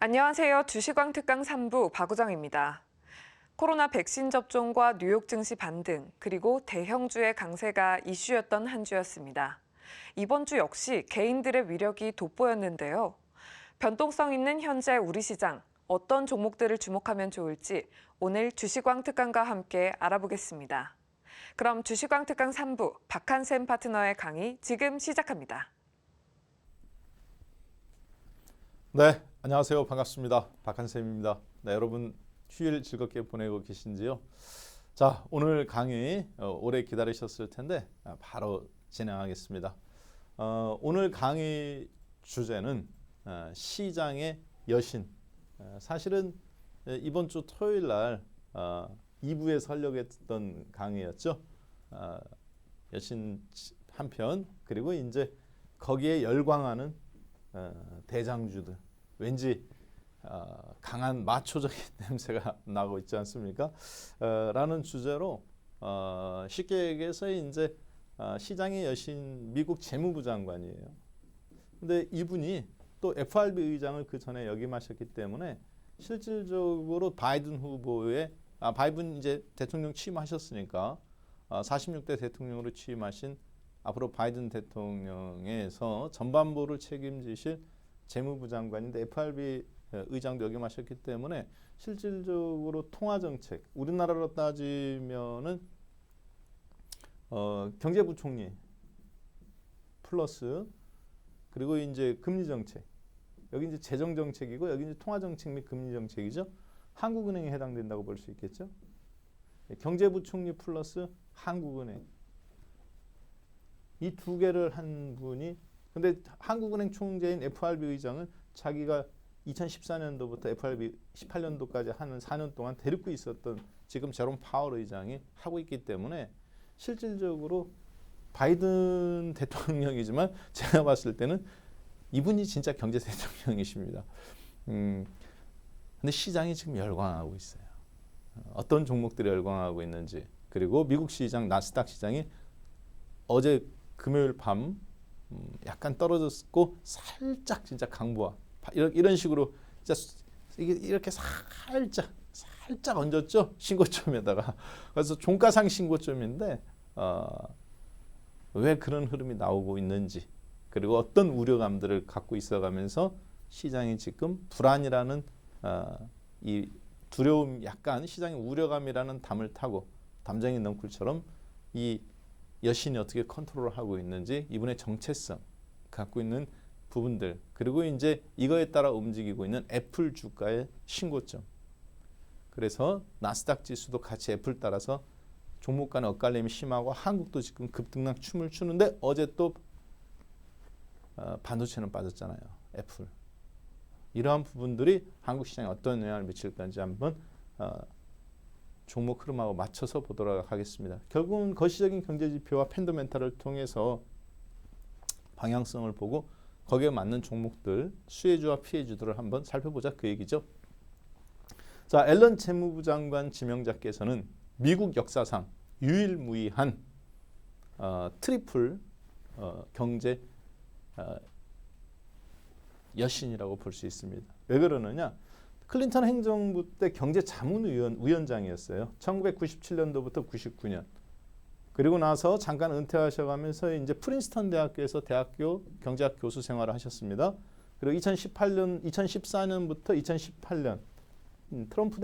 안녕하세요. 주식왕 특강 3부 박우정입니다. 코로나 백신 접종과 뉴욕 증시 반등, 그리고 대형주의 강세가 이슈였던 한 주였습니다. 이번 주 역시 개인들의 위력이 돋보였는데요. 변동성 있는 현재 우리 시장, 어떤 종목들을 주목하면 좋을지 오늘 주식왕 특강과 함께 알아보겠습니다. 그럼 주식왕 특강 3부 박한샘 파트너의 강의 지금 시작합니다. 네, 안녕하세요. 반갑습니다. 박한샘입니다. 네, 여러분 휴일 즐겁게 보내고 계신지요? 자, 오늘 강의 오래 기다리셨을 텐데 바로 진행하겠습니다. 오늘 강의 주제는 시장의 여신. 사실은 이번 주 토요일 날 2부에 하려고 했던 강의였죠. 여신 한 편, 그리고 이제 거기에 열광하는 대장주들, 왠지 강한 마초적인 냄새가 나고 있지 않습니까? 라는 주제로 쉽게 얘기해서 이제 시장의 여신 미국 재무부 장관이에요. 근데 이분이 또 FRB 의장을 그 전에 역임하셨기 때문에 실질적으로 바이든 후보의 바이든 이제 대통령 취임하셨으니까 46대 대통령으로 취임하신 앞으로 바이든 대통령에서 전반부를 책임지실 재무부 장관인데 FRB 의장도 역임하셨기 때문에 실질적으로 통화정책, 우리나라로 따지면은 경제부총리 플러스 그리고 이제 금리정책, 여기 이제 재정정책이고 여기 이제 통화정책 및 금리정책이죠. 한국은행에 해당된다고 볼 수 있겠죠. 경제부총리 플러스 한국은행, 이 두 개를 한 분이, 근데 한국은행 총재인 FRB 의장은 자기가 2014년도부터 FRB 18년도까지 하는 4년 동안 데리고 있었던 지금 제롬 파월 의장이 하고 있기 때문에 실질적으로 바이든 대통령이지만 제가 봤을 때는 이분이 진짜 경제 대통령이십니다. 근데 시장이 지금 열광하고 있어요. 어떤 종목들이 열광하고 있는지, 그리고 미국 시장 나스닥 시장이 어제 금요일 밤 약간 떨어졌고 살짝 진짜 강보와 이런 식으로 진짜 이렇게 살짝 얹었죠, 신고점에다가. 그래서 종가상 신고점인데 왜 그런 흐름이 나오고 있는지, 그리고 어떤 우려감들을 갖고 있어가면서 시장이 지금 불안이라는 이 두려움, 약간 시장의 우려감이라는 담을 타고 담장이 넝쿨처럼 이 여신이 어떻게 컨트롤하고 있는지, 이분의 정체성 갖고 있는 부분들, 그리고 이제 이거에 따라 움직이고 있는 애플 주가의 신고점. 그래서 나스닥 지수도 같이 애플 따라서 종목 간의 엇갈림이 심하고 한국도 지금 급등락 춤을 추는데 어제 또 반도체는 빠졌잖아요. 애플. 이러한 부분들이 한국 시장에 어떤 영향을 미칠 건지 한번 종목 흐름하고 맞춰서 보도록 하겠습니다. 결국은 거시적인 경제지표와 팬더멘탈을 통해서 방향성을 보고 거기에 맞는 종목들, 수혜주와 피해주들을 한번 살펴보자, 그 얘기죠. 자, 앨런 재무부 장관 지명자께서는 미국 역사상 유일무이한 트리플 경제 여신이라고 볼 수 있습니다. 왜 그러느냐? 클린턴 행정부 때 경제자문위원장이었어요. 1997년도부터 99년. 그리고 나서 잠깐 은퇴하셔가면서 이제 프린스턴 대학교에서 대학교 경제학 교수 생활을 하셨습니다. 그리고 2014년부터 2018년 트럼프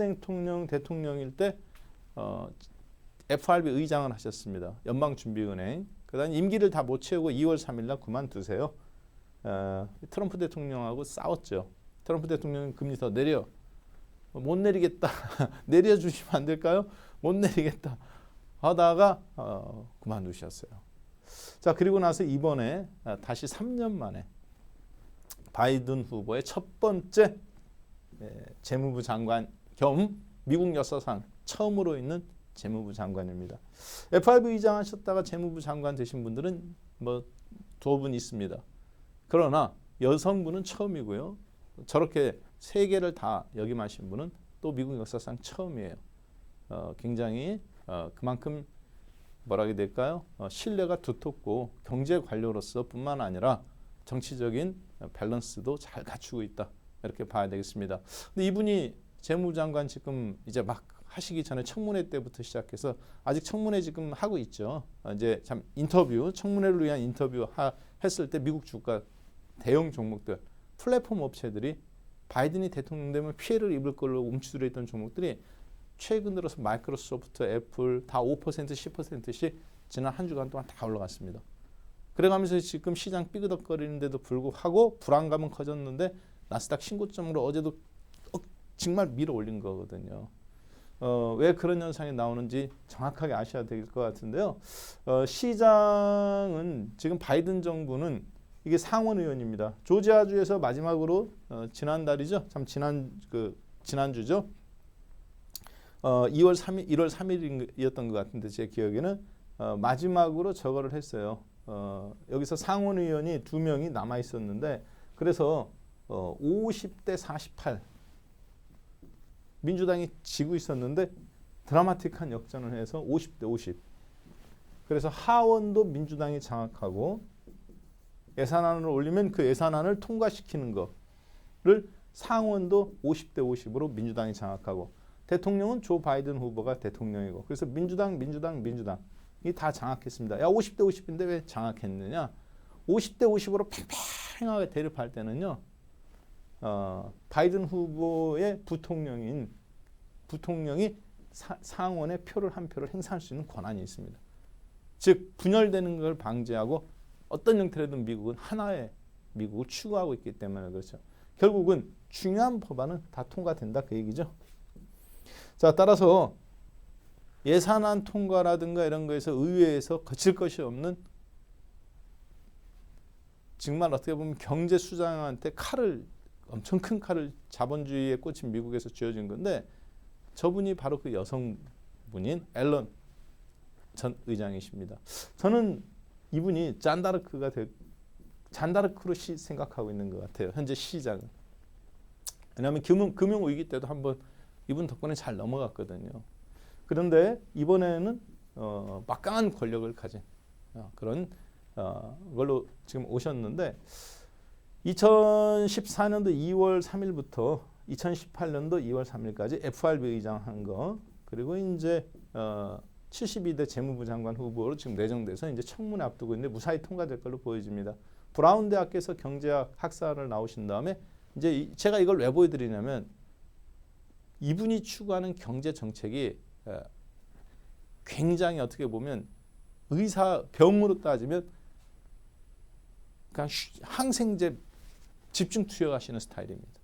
대통령일 때 FRB 의장을 하셨습니다. 연방준비은행. 그다음 임기를 다 못 채우고 2월 3일 날 그만두세요. 트럼프 대통령하고 싸웠죠. 트럼프 대통령은 금리 더 내려. 못 내리겠다. 내려주시면 안 될까요? 못 내리겠다 하다가 그만두셨어요. 자, 그리고 나서 이번에 다시 3년 만에 바이든 후보의 첫 번째 재무부 장관 겸 미국 역사상 처음으로 있는 재무부 장관입니다. FRB 의장 하셨다가 재무부 장관 되신 분들은 뭐 두 분 있습니다. 그러나 여성분은 처음이고요. 저렇게 세 개를 다 역임하신 분은 또 미국 역사상 처음이에요. 굉장히 그만큼 뭐라 해야 될까요? 신뢰가 두텁고 경제 관료로서 뿐만 아니라 정치적인 밸런스도 잘 갖추고 있다. 이렇게 봐야 되겠습니다. 근데 이분이 재무장관 지금 이제 막 하시기 전에 청문회 때부터 시작해서 아직 청문회 지금 하고 있죠. 이제 참 인터뷰, 청문회를 위한 인터뷰 했을 때 미국 주가 대형 종목들, 플랫폼 업체들이 바이든이 대통령 되면 피해를 입을 걸로 움츠려 있던 종목들이 최근 들어서 마이크로소프트, 애플 다 5%, 10%씩 지난 한 주간 동안 다 올라갔습니다. 그래가면서 지금 시장 삐그덕거리는데도 불구하고 불안감은 커졌는데 나스닥 신고점으로 어제도 정말 밀어 올린 거거든요. 왜 그런 현상이 나오는지 정확하게 아셔야 될 것 같은데요. 시장은 지금 바이든 정부는 이게 상원 의원입니다. 조지아주에서 마지막으로 지난달이죠. 참 지난주죠. 1월 3일이었던 것 같은데 제 기억에는 마지막으로 저거를 했어요. 여기서 상원 의원이 2명이 남아 있었는데 그래서 50대 48 민주당이 지고 있었는데 드라마틱한 역전을 해서 50대 50. 그래서 하원도 민주당이 장악하고 예산안을 올리면 그 예산안을 통과시키는 거를 상원도 50대 50으로 민주당이 장악하고 대통령은 조 바이든 후보가 대통령이고 그래서 민주당이 다 장악했습니다. 야 50대 50인데 왜 장악했느냐? 50대 50으로 팽팽하게 대립할 때는요. 바이든 후보의 부통령이 상원의 표를 한 표를 행사할 수 있는 권한이 있습니다. 즉 분열되는 걸 방지하고 어떤 형태로든 미국은 하나의 미국을 추구하고 있기 때문에 그렇죠. 결국은 중요한 법안은 다 통과된다 그 얘기죠. 자 따라서 예산안 통과라든가 이런 거에서 의회에서 거칠 것이 없는 정말 어떻게 보면 경제 수장한테 엄청 큰 칼을 자본주의에 꽂힌 미국에서 쥐어진 건데 저분이 바로 그 여성분인 앨런 전 의장이십니다. 저는 이분이 잔다르크로 생각하고 있는 것 같아요. 현재 시장은. 왜냐하면 금융위기 때도 한번 이분 덕분에 잘 넘어갔거든요. 그런데 이번에는 막강한 권력을 가진 그런 걸로 지금 오셨는데 2014년도 2월 3일부터 2018년도 2월 3일까지 FRB 의장 한 거 그리고 이제 72대 재무부 장관 후보로 지금 내정돼서 이제 청문회 앞두고 있는데 무사히 통과될 걸로 보여집니다. 브라운 대학에서 경제학 학사를 나오신 다음에 이제 제가 이걸 왜 보여드리냐면 이분이 추구하는 경제 정책이 굉장히 어떻게 보면 병으로 따지면 그냥 항생제 집중 투여하시는 스타일입니다.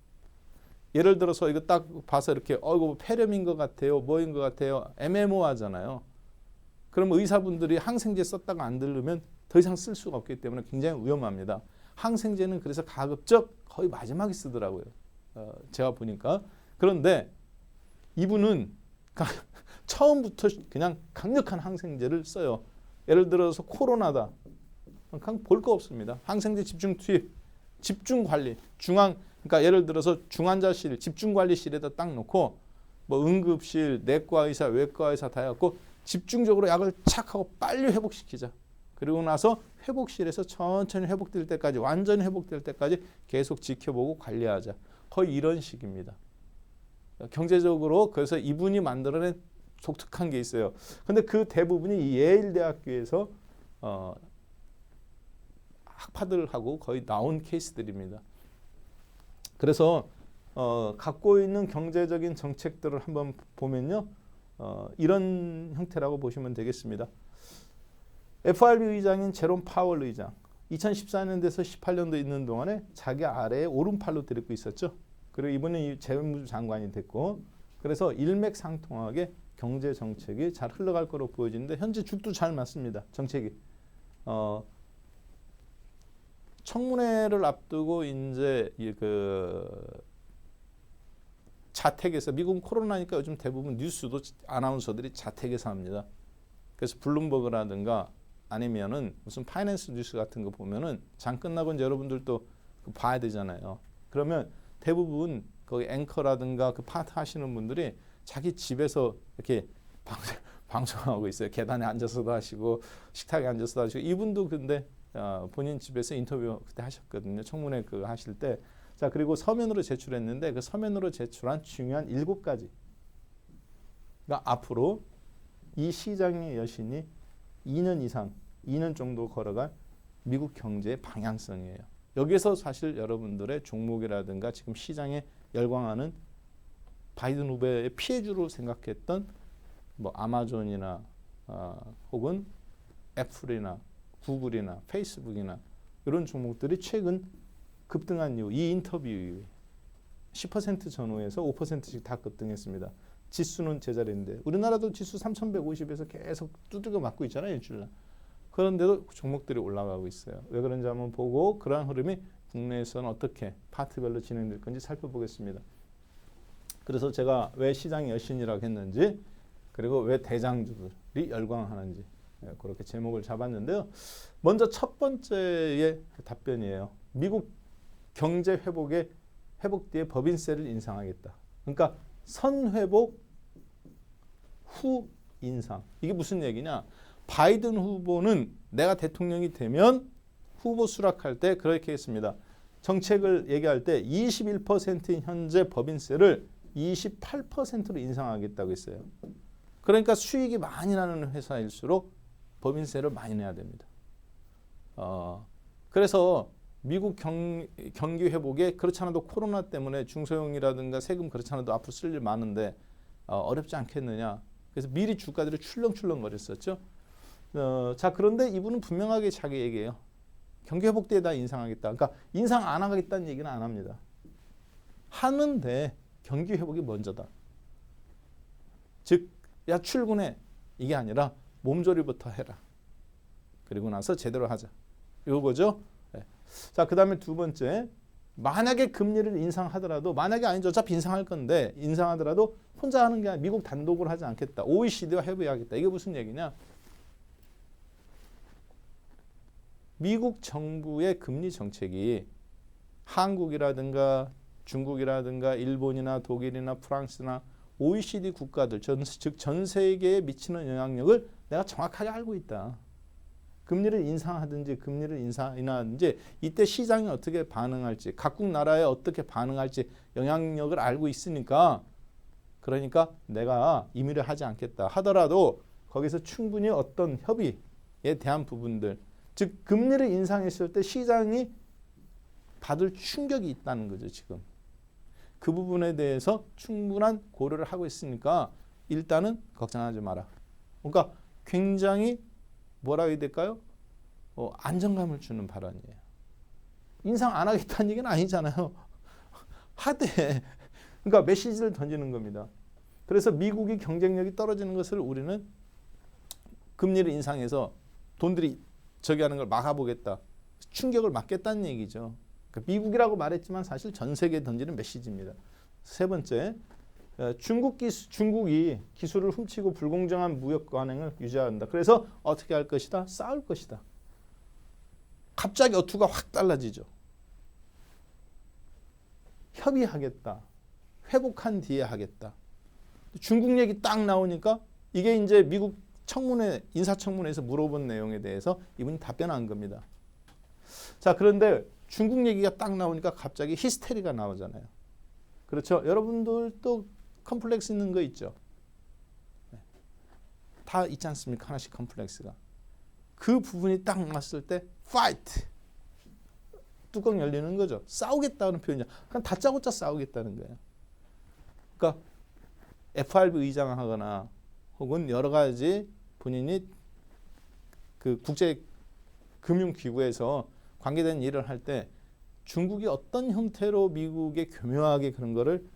예를 들어서 이거 딱 봐서 이렇게 이거 폐렴인 것 같아요, 뭐인 것 같아요, 애매모호하잖아요. 그러면 의사분들이 항생제 썼다가 안 들르면 더 이상 쓸 수가 없기 때문에 굉장히 위험합니다. 항생제는 그래서 가급적 거의 마지막에 쓰더라고요. 제가 보니까. 그런데 이분은 처음부터 그냥 강력한 항생제를 써요. 예를 들어서 코로나다. 그냥 볼 거 없습니다. 항생제 집중 투입, 집중 관리, 그러니까 예를 들어서 중환자실, 집중관리실에다 딱 놓고 뭐 응급실, 내과 의사, 외과 의사 다 해갖고 집중적으로 약을 착 하고 빨리 회복시키자. 그리고 나서 회복실에서 천천히 회복될 때까지 완전히 회복될 때까지 계속 지켜보고 관리하자. 거의 이런 식입니다. 경제적으로 그래서 이분이 만들어낸 독특한 게 있어요. 근데 그 대부분이 이 예일 대학교에서 학파들하고 거의 나온 케이스들입니다. 그래서 갖고 있는 경제적인 정책들을 한번 보면요. 이런 형태라고 보시면 되겠습니다. FRB 의장인 제롬 파월 의장 2014년에서 18년도 있는 동안에 자기 아래에 오른팔로 데리고 있었죠. 그리고 이번에 재무부 장관이 됐고 그래서 일맥상통하게 경제 정책이 잘 흘러갈 거로 보여지는데 현재 죽도 잘 맞습니다. 정책이. 청문회를 앞두고 이제 자택에서 미국은 코로나니까 요즘 대부분 뉴스도 아나운서들이 자택에서 합니다. 그래서 블룸버그라든가 아니면은 무슨 파이낸스 뉴스 같은 거 보면은 장 끝나고 이제 여러분들도 봐야 되잖아요. 그러면 대부분 거기 앵커라든가 그 파트 하시는 분들이 자기 집에서 이렇게 방송하고 있어요. 계단에 앉아서도 하시고 식탁에 앉아서도 하시고 이분도 근데 본인 집에서 인터뷰 그때 하셨거든요. 청문회 그거 하실 때 자, 그리고 서면으로 제출했는데 그 서면으로 제출한 중요한 7가지가 앞으로 이 시장의 여신이 2년 이상, 2년 정도 걸어갈 미국 경제의 방향성이에요. 여기서 사실 여러분들의 종목이라든가 지금 시장에 열광하는 바이든 후보의 피해주로 생각했던 뭐 아마존이나 혹은 애플이나 구글이나 페이스북이나 이런 종목들이 최근 급등한 이후 이 인터뷰 이후에 10% 전후에서 5%씩 다 급등했습니다. 지수는 제자리인데 우리나라도 지수 3,150에서 계속 두들겨 맞고 있잖아요. 일주일날. 그런데도 종목들이 올라가고 있어요. 왜 그런지 한번 보고 그러한 흐름이 국내에서는 어떻게 파트별로 진행될 건지 살펴보겠습니다. 그래서 제가 왜 시장의 여신이라고 했는지 그리고 왜 대장주들이 열광하는지 그렇게 제목을 잡았는데요. 먼저 첫 번째의 답변이에요. 미국 경제 회복 뒤에 법인세를 인상하겠다. 그러니까 선회복 후 인상. 이게 무슨 얘기냐? 바이든 후보는 내가 대통령이 되면 후보 수락할 때 그렇게 했습니다. 정책을 얘기할 때 21%인 현재 법인세를 28%로 인상하겠다고 했어요. 그러니까 수익이 많이 나는 회사일수록 법인세를 많이 내야 됩니다. 그래서 미국 경기 회복에 그렇지 않아도 코로나 때문에 중소형이라든가 세금 그렇지 않아도 앞으로 쓸 일 많은데 어렵지 않겠느냐. 그래서 미리 주가들이 출렁출렁 거렸었죠. 자, 그런데 이분은 분명하게 자기 얘기해요. 경기 회복 때에 다 인상하겠다. 그러니까 인상 안 하겠다는 얘기는 안 합니다. 하는데 경기 회복이 먼저다. 즉, 야 출근해. 이게 아니라 몸조리부터 해라. 그리고 나서 제대로 하자. 이거죠. 네. 자, 그 다음에 두 번째. 만약에 금리를 인상하더라도 만약에 아니죠. 어차피 인상할 건데 인상하더라도 혼자 하는 게 아니라 미국 단독으로 하지 않겠다. OECD와 협의하겠다. 이게 무슨 얘기냐. 미국 정부의 금리 정책이 한국이라든가 중국이라든가 일본이나 독일이나 프랑스나 OECD 국가들 즉 전 세계에 미치는 영향력을 내가 정확하게 알고 있다. 금리를 인상하든지 금리를 인하든지 이때 시장이 어떻게 반응할지 각국 나라에 어떻게 반응할지 영향력을 알고 있으니까 그러니까 내가 임의를 하지 않겠다 하더라도 거기서 충분히 어떤 협의에 대한 부분들 즉 금리를 인상했을 때 시장이 받을 충격이 있다는 거죠. 지금 그 부분에 대해서 충분한 고려를 하고 있으니까 일단은 걱정하지 마라. 그러니까 굉장히 뭐라고 해야 될까요? 안정감을 주는 발언이에요. 인상 안 하겠다는 얘기는 아니잖아요. 하되 그러니까 메시지를 던지는 겁니다. 그래서 미국이 경쟁력이 떨어지는 것을 우리는 금리를 인상해서 돈들이 저기 하는 걸 막아보겠다. 충격을 막겠다는 얘기죠. 그러니까 미국이라고 말했지만 사실 전 세계에 던지는 메시지입니다. 세 번째, 중국이 기술을 훔치고 불공정한 무역 관행을 유지한다. 그래서 어떻게 할 것이다? 싸울 것이다. 갑자기 어투가 확 달라지죠. 협의하겠다. 회복한 뒤에 하겠다. 중국 얘기 딱 나오니까 이게 이제 미국 청문회, 인사청문회에서 물어본 내용에 대해서 이분이 답변한 겁니다. 자, 그런데 중국 얘기가 딱 나오니까 갑자기 히스테리가 나오잖아요. 그렇죠? 여러분들도 컴플렉스 있는 거 있죠? 다 있지 않습니까? 하나씩 컴플렉스가. 그 부분이 딱 났을 때 파이트! 뚜껑 열리는 거죠. 싸우겠다는 표현이죠. 그냥 다짜고짜 싸우겠다는 거예요. 그러니까 FRB 의장하거나 혹은 여러 가지 본인이 그 국제 금융기구에서 관계된 일을 할 때 중국이 어떤 형태로 미국에 교묘하게 그런 거를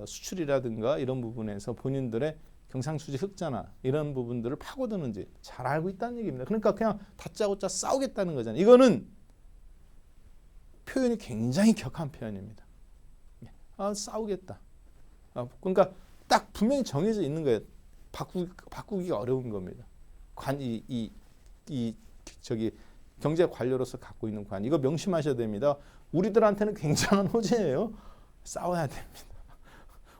수출이라든가 이런 부분에서 본인들의 경상수지 흑자나 이런 부분들을 파고드는지 잘 알고 있다는 얘기입니다. 그러니까 그냥 다짜고짜 싸우겠다는 거잖아요. 이거는 표현이 굉장히 격한 표현입니다. 싸우겠다. 그러니까 딱 분명히 정해져 있는 거예요. 바꾸기가 어려운 겁니다. 저기 경제 관료로서 갖고 있는 관 이거 명심하셔야 됩니다. 우리들한테는 굉장한 호재예요. 싸워야 됩니다.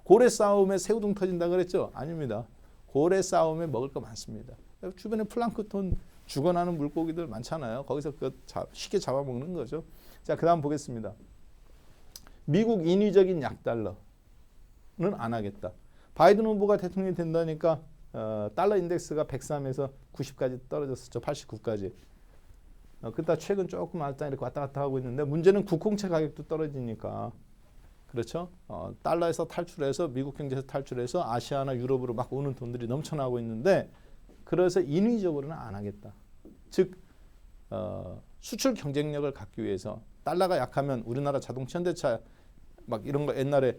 고래 싸움에 새우등 터진다 그랬죠? 아닙니다. 고래 싸움에 먹을 거 많습니다. 주변에 플랑크톤 죽어나는 물고기들 많잖아요. 거기서 쉽게 잡아먹는 거죠. 자, 그 다음 보겠습니다. 미국 인위적인 약달러는 안 하겠다. 바이든 후보가 대통령이 된다니까 달러 인덱스가 103에서 90까지 떨어졌었죠. 89까지. 그때 최근 조금 이렇게 왔다 갔다 하고 있는데 문제는 국공채 가격도 떨어지니까 그렇죠. 달러에서 탈출해서 미국 경제에서 탈출해서 아시아나 유럽으로 막 오는 돈들이 넘쳐나고 있는데 그래서 인위적으로는 안 하겠다. 즉 수출 경쟁력을 갖기 위해서 달러가 약하면 우리나라 자동차, 현대차 막 이런 거 옛날에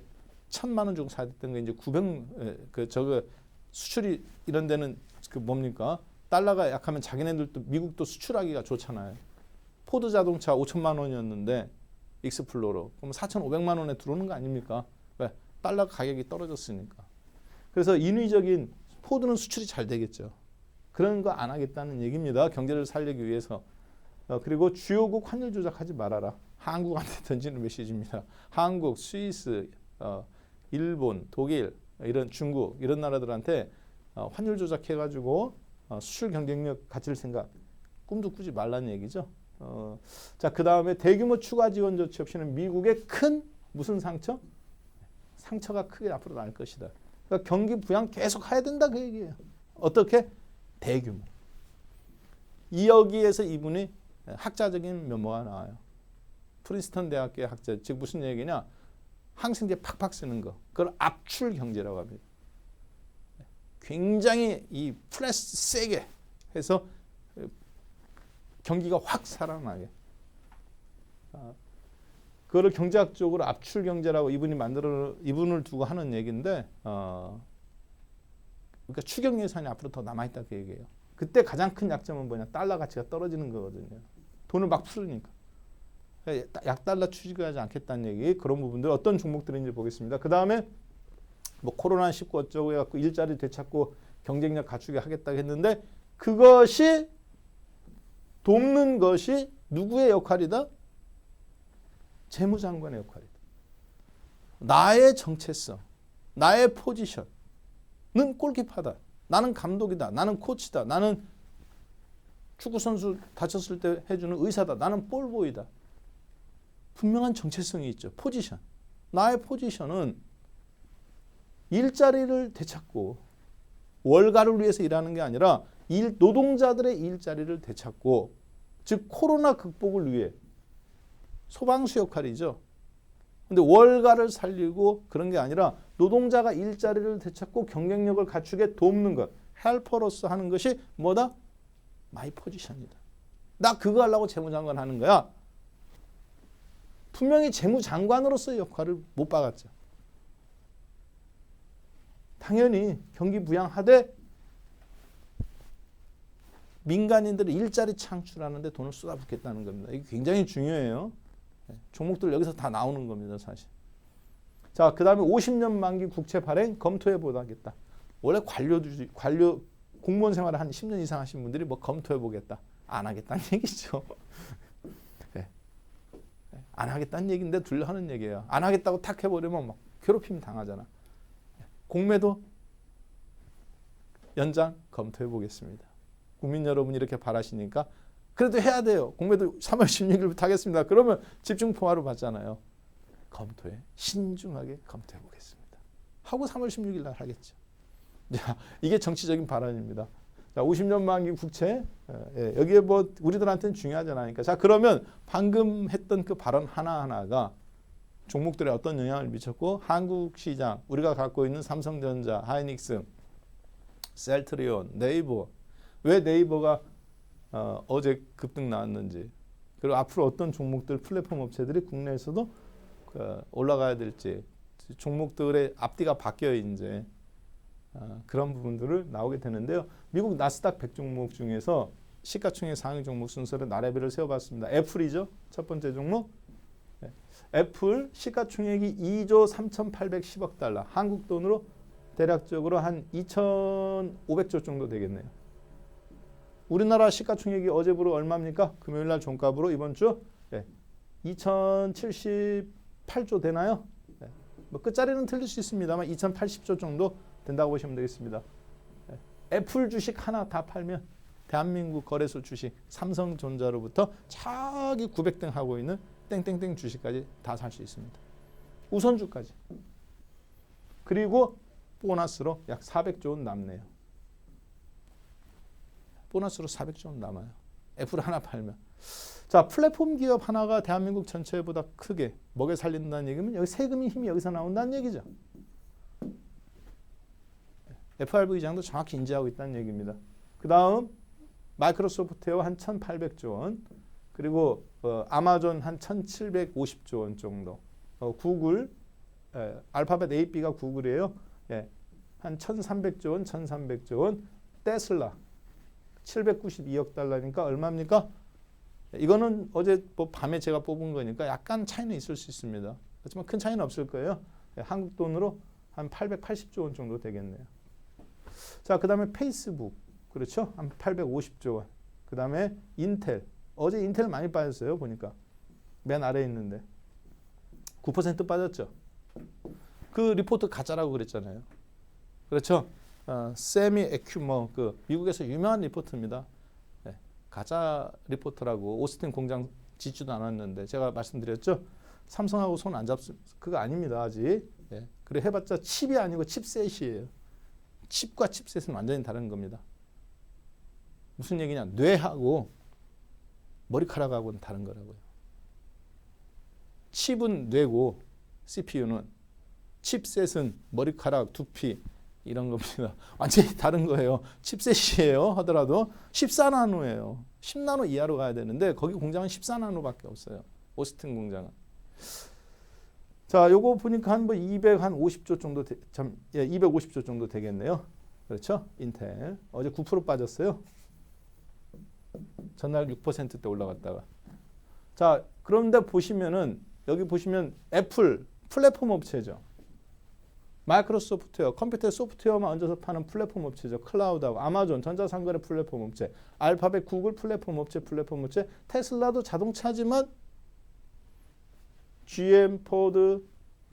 1,000만 원 주고 사던 게 이제 900 저거 수출이 이런 데는 그 뭡니까? 달러가 약하면 자기네들도 미국도 수출하기가 좋잖아요. 포드 자동차 5천만 원이었는데 익스플로러 그럼 4,500만 원에 들어오는 거 아닙니까? 왜? 달러 가격이 떨어졌으니까. 그래서 인위적인 포드는 수출이 잘 되겠죠. 그런 거 안 하겠다는 얘기입니다. 경제를 살리기 위해서. 그리고 주요국 환율 조작하지 말아라. 한국한테 던지는 메시지입니다. 한국, 스위스, 일본, 독일, 이런 중국 이런 나라들한테 환율 조작해가지고 수출 경쟁력 갖출 생각 꿈도 꾸지 말라는 얘기죠. 자, 그 다음에 대규모 추가 지원 조치 없이는 미국의 큰 무슨 상처? 상처가 크게 앞으로 날 것이다. 그러니까 경기 부양 계속 해야 된다 그 얘기예요. 어떻게? 대규모. 여기에서 이분이 학자적인 면모가 나와요. 프린스턴 대학교의 학자, 즉 무슨 얘기냐? 항생제 팍팍 쓰는 거. 그걸 압출 경제라고 합니다. 굉장히 이 프레스 세게 해서 경기가 확 살아나게. 그거를 경제학적으로 압출 경제라고 이분을 두고 하는 얘기인데, 그러니까 추경 예산이 앞으로 더 남아 있다 그 얘기예요. 그때 가장 큰 약점은 뭐냐? 달러 가치가 떨어지는 거거든요. 돈을 막 풀으니까. 약달러 추진하지 않겠다는 얘기. 그런 부분들 어떤 종목들인지 보겠습니다. 그 다음에 뭐 코로나19 어쩌고 해갖고 일자리 되찾고 경쟁력 갖추게 하겠다고 했는데 그것이 돕는 것이 누구의 역할이다? 재무장관의 역할이다. 나의 정체성, 나의 포지션은 골키퍼다. 나는 감독이다. 나는 코치다. 나는 축구선수 다쳤을 때 해주는 의사다. 나는 볼보이다. 분명한 정체성이 있죠. 포지션. 나의 포지션은 일자리를 되찾고 월가를 위해서 일하는 게 아니라 노동자들의 일자리를 되찾고 즉 코로나 극복을 위해 소방수 역할이죠. 근데 월가를 살리고 그런 게 아니라 노동자가 일자리를 되찾고 경쟁력을 갖추게 돕는 것. 헬퍼로서 하는 것이 뭐다? 마이 포지션이다. 나 그거 하려고 재무장관 하는 거야. 분명히 재무장관으로서의 역할을 못 박았죠. 당연히 경기 부양하되 민간인들의 일자리 창출하는 데 돈을 쏟아붓겠다는 겁니다. 이게 굉장히 중요해요. 종목들 여기서 다 나오는 겁니다. 사실. 자, 그 다음에 50년 만기 국채 발행 검토해 보겠다. 원래 관료 공무원 생활을 한 10년 이상 하신 분들이 뭐 검토해 보겠다. 안 하겠다는 얘기죠. 안 하겠다는 얘기인데 둘러 하는 얘기예요. 안 하겠다고 탁 해버리면 막 괴롭힘 당하잖아. 공매도 연장 검토해 보겠습니다. 국민 여러분이 이렇게 바라시니까 그래도 해야 돼요. 공매도 3월 16일부터 하겠습니다. 그러면 집중 포화로 받잖아요. 검토해. 신중하게 검토해 보겠습니다. 하고 3월 16일 날 하겠죠. 자, 이게 정치적인 발언입니다. 자, 50년 만기 국채. 여기에 뭐 우리들한테는 중요하지 않으니까. 자, 그러면 방금 했던 그 발언 하나하나가 종목들에 어떤 영향을 미쳤고 한국 시장, 우리가 갖고 있는 삼성전자, 하이닉스, 셀트리온, 네이버. 왜 네이버가 어제 급등 나왔는지 그리고 앞으로 어떤 종목들 플랫폼 업체들이 국내에서도 올라가야 될지 종목들의 앞뒤가 바뀌어 이제 그런 부분들을 나오게 되는데요. 미국 나스닥 100 종목 중에서 시가총액 상위 종목 순서를 나래별을 세워봤습니다. 애플이죠. 첫 번째 종목. 애플 시가총액이 2조 3,810억 달러. 한국 돈으로 대략적으로 한 2,500조 정도 되겠네요. 우리나라 시가총액이 어제부로 얼마입니까? 금요일날 종가부로 이번 주 2,078조 되나요? 뭐 끝자리는 틀릴 수 있습니다만 2,080조 정도 된다고 보시면 되겠습니다. 애플 주식 하나 다 팔면 대한민국 거래소 주식 삼성전자로부터 저기 900등 하고 있는 땡땡땡 주식까지 다 살 수 있습니다. 우선주까지. 그리고 보너스로 약 400조 원 남네요. 보너스로 400조 원 남아요. 애플 하나 팔면. 자, 플랫폼 기업 하나가 대한민국 전체보다 크게 먹여 살린다는 얘기면 여기 세금의 힘이 여기서 나온다는 얘기죠. FRV 장도 정확히 인지하고 있다는 얘기입니다. 그 다음 마이크로소프트웨어 한 1,800조 원, 그리고 아마존 한 1,750조 원 정도, 구글, 알파벳 AB가 구글이에요. 한 1,300조 원, 1,300조 원, 테슬라 792억 달러니까 얼마입니까? 이거는 어제 밤에 제가 뽑은 거니까 약간 차이는 있을 수 있습니다. 그렇지만 큰 차이는 없을 거예요. 한국 돈으로 한 880조 원 정도 되겠네요. 자, 그 다음에 페이스북, 그렇죠? 한 850조 원. 그 다음에 인텔, 어제 인텔 많이 빠졌어요. 보니까 맨 아래에 있는데 9% 빠졌죠. 그 리포트 가짜라고 그랬잖아요. 그렇죠? 세미 에큐머, 그 미국에서 유명한 리포트입니다. 네, 가짜 리포트라고 오스틴 공장 짓지도 않았는데 제가 말씀드렸죠. 삼성하고 손 안 잡수, 그거 아닙니다 아직. 네, 그래 해봤자 칩이 아니고 칩셋이에요. 칩과 칩셋은 완전히 다른 겁니다. 무슨 얘기냐? 뇌하고 머리카락하고는 다른 거라고요. 칩은 뇌고 CPU는, 칩셋은 머리카락, 두피 이런 겁니다. 완전히 다른 거예요. 칩셋이에요 하더라도 14나노예요. 10나노 이하로 가야 되는데 거기 공장은 14나노밖에 없어요. 오스틴 공장은. 자, 요거 보니까 한 250조 정도 250조 정도 되겠네요. 그렇죠? 인텔 어제 9% 빠졌어요. 전날 6%대 올라갔다가. 자, 그런데 보시면은 여기 보시면 애플 플랫폼 업체죠. 마이크로소프트웨어, 컴퓨터 소프트웨어만 얹어서 파는 플랫폼 업체죠. 클라우드하고 아마존, 전자상거래 플랫폼 업체, 알파벳, 구글 플랫폼 업체, 테슬라도 자동차지만 GM, 포드,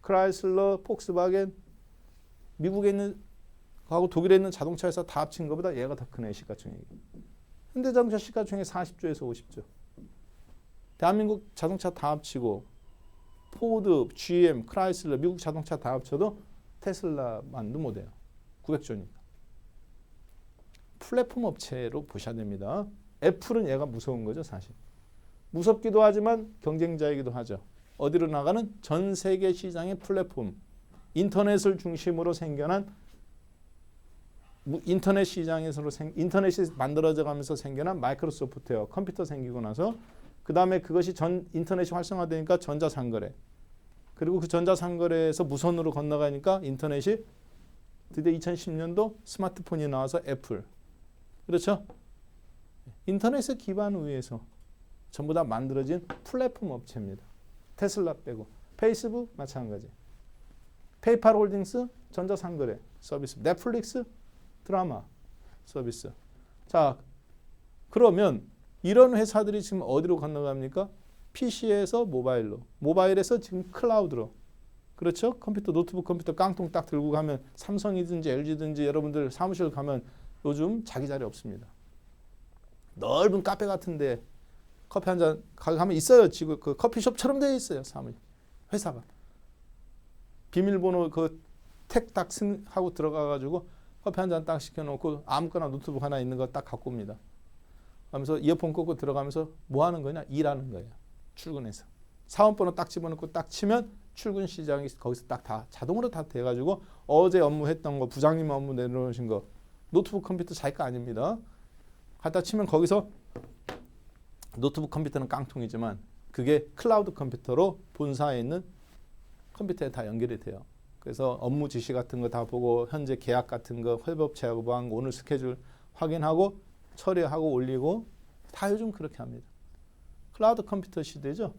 크라이슬러, 폭스바겐, 미국에 있는 하고 독일에 있는 자동차 회사 다 합친 것보다 얘가 더 크네, 시가총액이. 현대자동차 시가총액 40조에서 50조. 대한민국 자동차 다 합치고 포드, GM, 크라이슬러, 미국 자동차 다 합쳐도 테슬라만도 못해요. 900조니까. 플랫폼 업체로 보셔야 됩니다. 애플은 얘가 무서운 거죠, 사실. 무섭기도 하지만 경쟁자이기도 하죠. 어디로 나가는? 전 세계 시장의 플랫폼. 인터넷을 중심으로 생겨난 인터넷 시장에서 인터넷이 만들어져 가면서 생겨난 마이크로소프트웨어, 컴퓨터 생기고 나서 그 다음에 그것이 인터넷이 활성화되니까 전자상거래. 그리고 그 전자상거래에서 무선으로 건너가니까 인터넷이 드디어 2010년도 스마트폰이 나와서 애플. 그렇죠? 인터넷에 기반 위에서 전부 다 만들어진 플랫폼 업체입니다. 테슬라 빼고. 페이스북 마찬가지. 페이팔 홀딩스 전자상거래 서비스. 넷플릭스 드라마 서비스. 자, 그러면 이런 회사들이 지금 어디로 건너갑니까? PC에서 모바일로, 모바일에서 지금 클라우드로. 그렇죠? 컴퓨터, 노트북 컴퓨터 깡통 딱 들고 가면 삼성이든지 LG든지 여러분들 사무실 가면 요즘 자기 자리 없습니다. 넓은 카페 같은데 커피 한 잔 가면 있어요. 지금 그 커피숍처럼 되어 있어요. 사무실, 회사가. 비밀번호 그 택 딱 하고 들어가가지고 커피 한 잔 딱 시켜놓고 아무거나 노트북 하나 있는 거 딱 갖고 옵니다. 하면서 이어폰 꽂고 들어가면서 뭐 하는 거냐? 일하는 거예요. 출근해서. 사원번호 딱 집어넣고 딱 치면 출근 시장이 거기서 딱 다 자동으로 다 돼가지고 어제 업무했던 거, 부장님 업무 내려오신 거, 노트북 컴퓨터 자기 거 아닙니다. 갖다 치면 거기서 노트북 컴퓨터는 깡통이지만 그게 클라우드 컴퓨터로 본사에 있는 컴퓨터에 다 연결이 돼요. 그래서 업무 지시 같은 거 다 보고 현재 계약 같은 거 회법 제보한 오늘 스케줄 확인하고 처리하고 올리고 다 요즘 그렇게 합니다. 클라우드 컴퓨터 시대죠.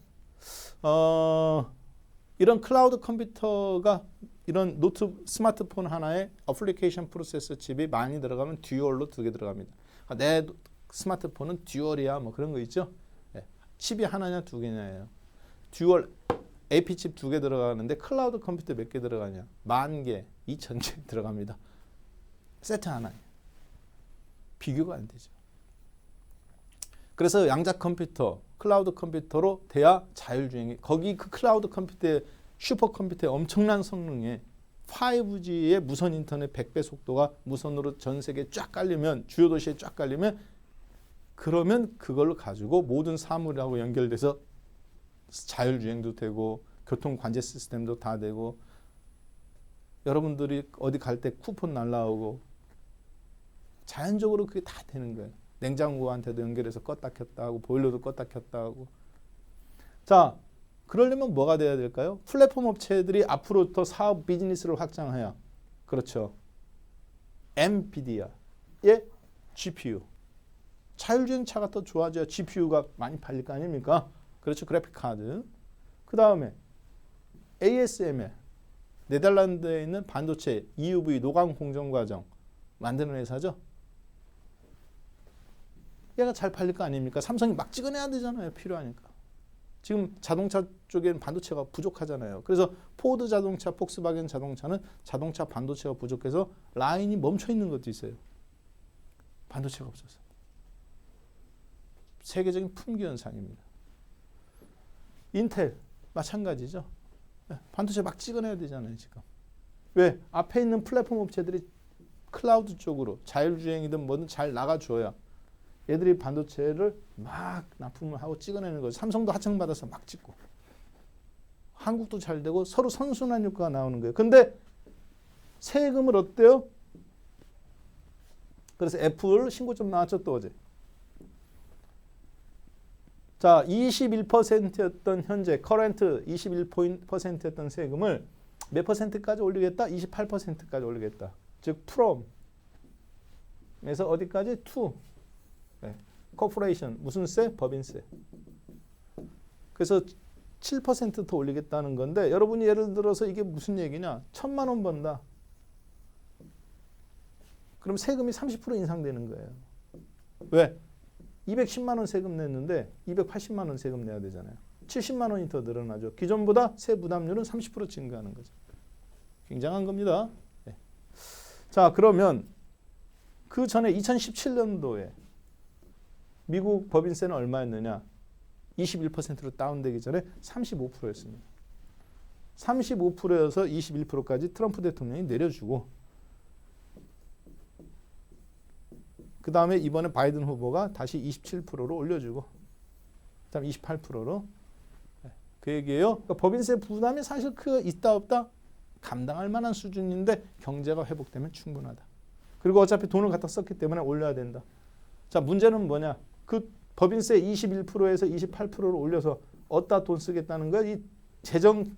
이런 클라우드 컴퓨터가 이런 스마트폰 하나에 어플리케이션 프로세서 칩이 많이 들어가면 듀얼로 2개 들어갑니다. 내 스마트폰은 듀얼이야 뭐 그런 거 있죠. 네. 칩이 하나냐 2개냐예요. 듀얼 AP 칩 2개 들어가는데 클라우드 컴퓨터 몇 개 들어가냐? 10,000개, 2000개 들어갑니다. 세트 하나에. 비교가 안 되죠. 그래서 양자 컴퓨터, 클라우드 컴퓨터로 돼야 자율주행이, 거기 그 클라우드 컴퓨터에 슈퍼컴퓨터의 엄청난 성능에 5G의 무선 인터넷 100배 속도가 무선으로 전 세계에 쫙 깔리면, 주요 도시에 쫙 깔리면, 그러면 그걸로 가지고 모든 사물하고 연결돼서 자율주행도 되고 교통 관제 시스템도 다 되고, 여러분들이 어디 갈 때 쿠폰 날라오고 자연적으로 그게 다 되는 거예요. 냉장고한테도 연결해서 껐다 켰다 하고 보일러도 껐다 켰다 하고. 자, 그러려면 뭐가 돼야 될까요? 플랫폼 업체들이 앞으로부터 사업 비즈니스를 확장해야, 그렇죠, 엔비디아의 GPU, 자율주행차가 더 좋아져야 GPU가 많이 팔릴 거 아닙니까? 그렇죠, 그래픽 카드. 그 다음에 ASML, 네덜란드에 있는 반도체 EUV 노광 공정 과정 만드는 회사죠. 얘가 잘 팔릴 거 아닙니까? 삼성이 막 찍어내야 되잖아요, 필요하니까. 지금 자동차 쪽에는 반도체가 부족하잖아요. 그래서 포드 자동차, 폭스바겐 자동차는 자동차 반도체가 부족해서 라인이 멈춰 있는 것도 있어요. 반도체가 없어서. 세계적인 품귀 현상입니다. 인텔 마찬가지죠. 반도체 막 찍어내야 되잖아요, 지금. 왜? 앞에 있는 플랫폼 업체들이 클라우드 쪽으로 자율주행이든 뭐든 잘 나가줘야 얘들이 반도체를 막 납품을 하고 찍어내는 거죠. 삼성도 하청받아서 막 찍고, 한국도 잘 되고 서로 선순환 효과가 나오는 거예요. 근데 세금을 어때요? 그래서 애플 신고점 나왔죠, 또 어제. 자, 21%였던 현재 커런트 21%였던 세금을 몇 퍼센트까지 올리겠다? 28%까지 올리겠다. 즉 프롬에서 어디까지? 투. 코퍼레이션 무슨 세? 법인세. 그래서 7% 더 올리겠다는 건데, 여러분이 예를 들어서 이게 무슨 얘기냐? 1,000만 원 번다. 그럼 세금이 30% 인상되는 거예요. 왜? 210만 원 세금 냈는데 280만 원 세금 내야 되잖아요. 70만 원이 더 늘어나죠. 기존보다 세 부담률은 30% 증가하는 거죠. 굉장한 겁니다. 네. 자, 그러면 그 전에 2017년도에 미국 법인세는 얼마였느냐? 21%로 다운되기 전에 35%였습니다. 35%여서 21%까지 트럼프 대통령이 내려주고, 그 다음에 이번에 바이든 후보가 다시 27%로 올려주고, 그 다음에 28%로. 그 얘기예요. 그러니까 법인세 부담이 사실 그 있다 없다 감당할 만한 수준인데 경제가 회복되면 충분하다. 그리고 어차피 돈을 갖다 썼기 때문에 올려야 된다. 자, 문제는 뭐냐? 그 법인세 21%에서 28%로 올려서 어디다 돈 쓰겠다는 거야? 이 재정,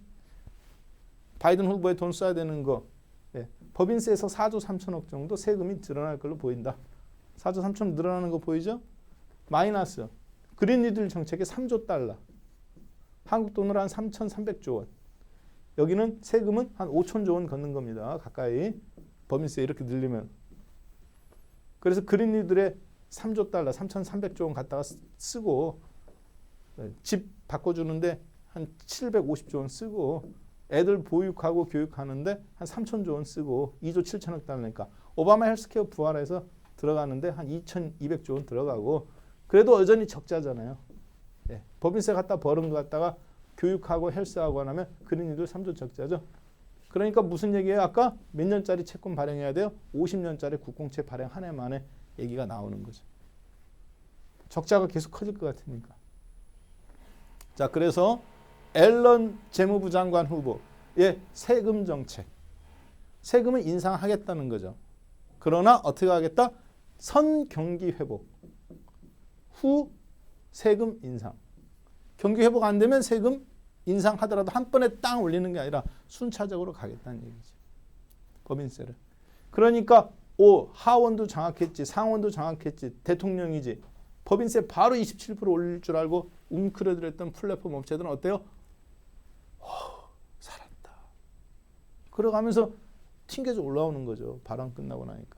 바이든 후보에 돈 써야 되는 거. 예. 법인세에서 4조 3천억 정도 세금이 늘어날 걸로 보인다. 4조 3천억 늘어나는 거 보이죠? 마이너스. 그린 뉴딜 정책에 3조 달러. 한국 돈으로 한 3,300조 원. 여기는 세금은 한 5천조 원 걷는 겁니다. 가까이. 법인세 이렇게 늘리면. 그래서 그린 뉴딜에 3조 달러, 3,300조 원 갖다가 쓰고, 집 바꿔주는데 한 750조 원 쓰고, 애들 보육하고 교육하는데 한 3천조 원 쓰고, 2조 7천억 달러니까 오바마 헬스케어 부활해서 들어가는데 한 2,200조 원 들어가고, 그래도 여전히 적자잖아요. 예, 법인세 갖다 버는 거 갖다가 교육하고 헬스하고 하면 그린이들 3조 적자죠. 그러니까 무슨 얘기예요? 아까 몇 년짜리 채권 발행해야 돼요? 50년짜리 국공채 발행 한 해 만에 얘기가 나오는 거죠. 적자가 계속 커질 것 같으니까. 자, 그래서 앨런 재무부 장관 후보의 세금 정책. 세금을 인상하겠다는 거죠. 그러나 어떻게 하겠다? 선 경기 회복 후 세금 인상. 경기 회복 안 되면 세금 인상하더라도 한 번에 땅 올리는 게 아니라 순차적으로 가겠다는 얘기죠. 법인세를. 그러니까 하원도 장악했지, 상원도 장악했지, 대통령이지. 법인세 바로 27% 올릴 줄 알고 웅크려들었던 플랫폼 업체들은 어때요? 살았다. 그러가면서 튕겨져 올라오는 거죠. 발언 끝나고 나니까.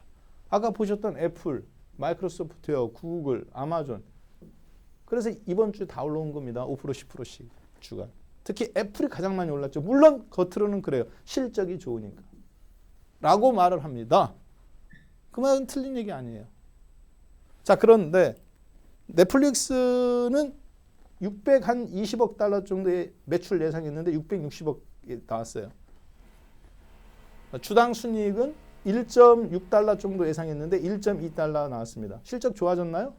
아까 보셨던 애플, 마이크로소프트웨어, 구글, 아마존. 그래서 이번 주에 다 올라온 겁니다. 5% 10%씩 주간. 특히 애플이 가장 많이 올랐죠. 물론 겉으로는 그래요. 실적이 좋으니까. 라고 말을 합니다. 그 말은 틀린 얘기 아니에요. 자, 그런데 넷플릭스는 620억 달러 정도의 매출 예상했는데 660억 나왔어요. 주당 순이익은 1.6달러 정도 예상했는데 1.2달러 나왔습니다. 실적 좋아졌나요?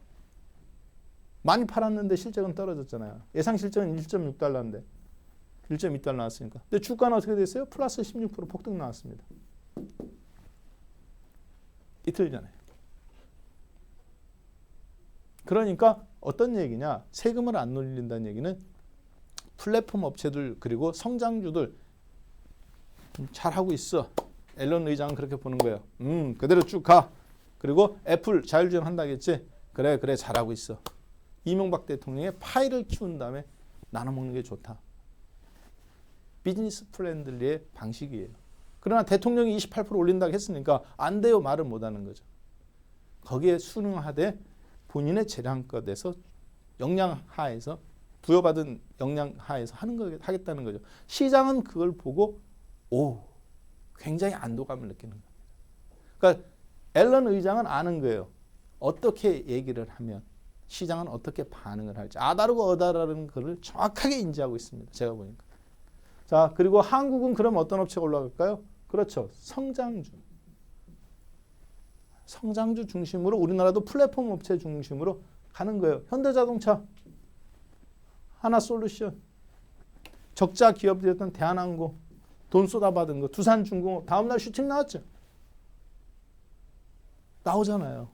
많이 팔았는데 실적은 떨어졌잖아요. 예상 실적은 1.6달러인데 1.2달러 나왔으니까. 근데 주가는 어떻게 됐어요? 플러스 16% 폭등 나왔습니다. 이틀 전에. 그러니까 어떤 얘기냐? 세금을 안 올린다는 얘기는 플랫폼 업체들 그리고 성장주들 잘하고 있어. 앨런 의장은 그렇게 보는 거예요. 그대로 쭉 가. 그리고 애플 자율주행 한다겠지? 그래 잘하고 있어. 이명박 대통령의 파이를 키운 다음에 나눠 먹는 게 좋다. 비즈니스 프렌들리의 방식이에요. 그러나 대통령이 28% 올린다고 했으니까 안 돼요 말을 못하는 거죠. 거기에 순응하되 본인의 재량껏에서 역량 하에서 부여받은 역량 하에서 하겠다는 거죠. 시장은 그걸 보고 굉장히 안도감을 느끼는 겁니다. 그러니까 앨런 의장은 아는 거예요. 어떻게 얘기를 하면 시장은 어떻게 반응을 할지 아다르고 어다르는 것을 정확하게 인지하고 있습니다. 제가 보니까. 자, 그리고 한국은 그럼 어떤 업체가 올라갈까요? 그렇죠. 성장주. 성장주 중심으로 우리나라도 플랫폼 업체 중심으로 가는 거예요. 현대자동차, 하나솔루션, 적자 기업이었던 대한항공, 돈 쏟아받은 거, 두산중공업 다음날 슈팅 나왔죠. 나오잖아요.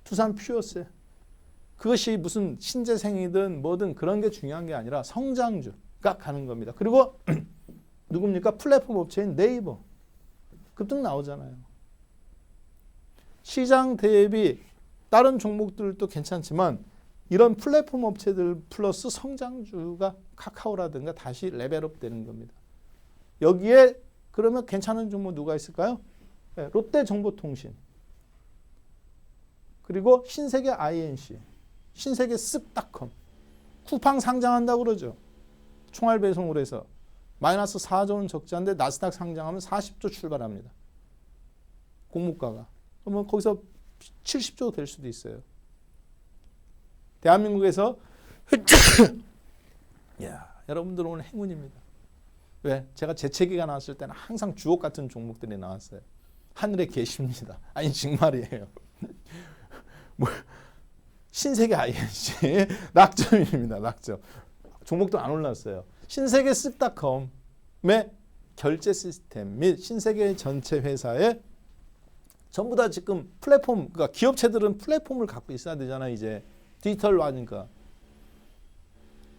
두산 퓨어세. 그것이 무슨 신재생이든 뭐든 그런 게 중요한 게 아니라 성장주가 가는 겁니다. 그리고 누굽니까? 플랫폼 업체인 네이버. 급등 나오잖아요. 시장 대비 다른 종목들도 괜찮지만 이런 플랫폼 업체들 플러스 성장주가 카카오라든가 다시 레벨업 되는 겁니다. 여기에 그러면 괜찮은 종목 누가 있을까요? 네, 롯데정보통신. 그리고 신세계 INC. 신세계 쓱닷컴. 쿠팡 상장한다고 그러죠. 총알 배송을 해서. 마이너스 4조 원 적자인데 나스닥 상장하면 40조 출발합니다. 공모가가. 그러면 거기서 70조 될 수도 있어요. 대한민국에서 여러분들 오늘 행운입니다. 왜? 제가 재채기가 나왔을 때는 항상 주옥 같은 종목들이 나왔어요. 하늘에 계십니다. 아니 정말이에요. 신세계 INC 낙점입니다. 낙점. 종목도 안 올랐어요. 신세계 쓱닷컴의 결제 시스템 및 신세계 전체 회사의 전부 다 지금 플랫폼, 그러니까 기업체들은 플랫폼을 갖고 있어야 되잖아요. 이제 디지털로 하니까.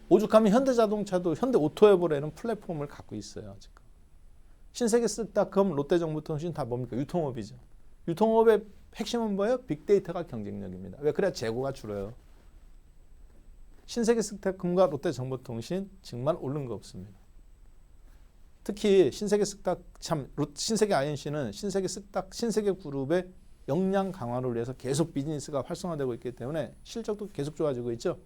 오죽하면 현대자동차도 현대오토에버라는 플랫폼을 갖고 있어요. 지금. 신세계 쓱닷컴, 롯데정보통신 다 뭡니까? 유통업이죠. 유통업의 핵심은 뭐예요? 빅데이터가 경쟁력입니다. 왜? 그래야 재고가 줄어요. 신세계 쓱닷컴과 롯데정보통신 정말 오른 거 없습니다. 특히 신세계 INC는 신세계 그룹의 역량 강화를 위해서 계속 비즈니스가 활성화되고 있기 때문에 실적도 계속 좋아지고 있죠.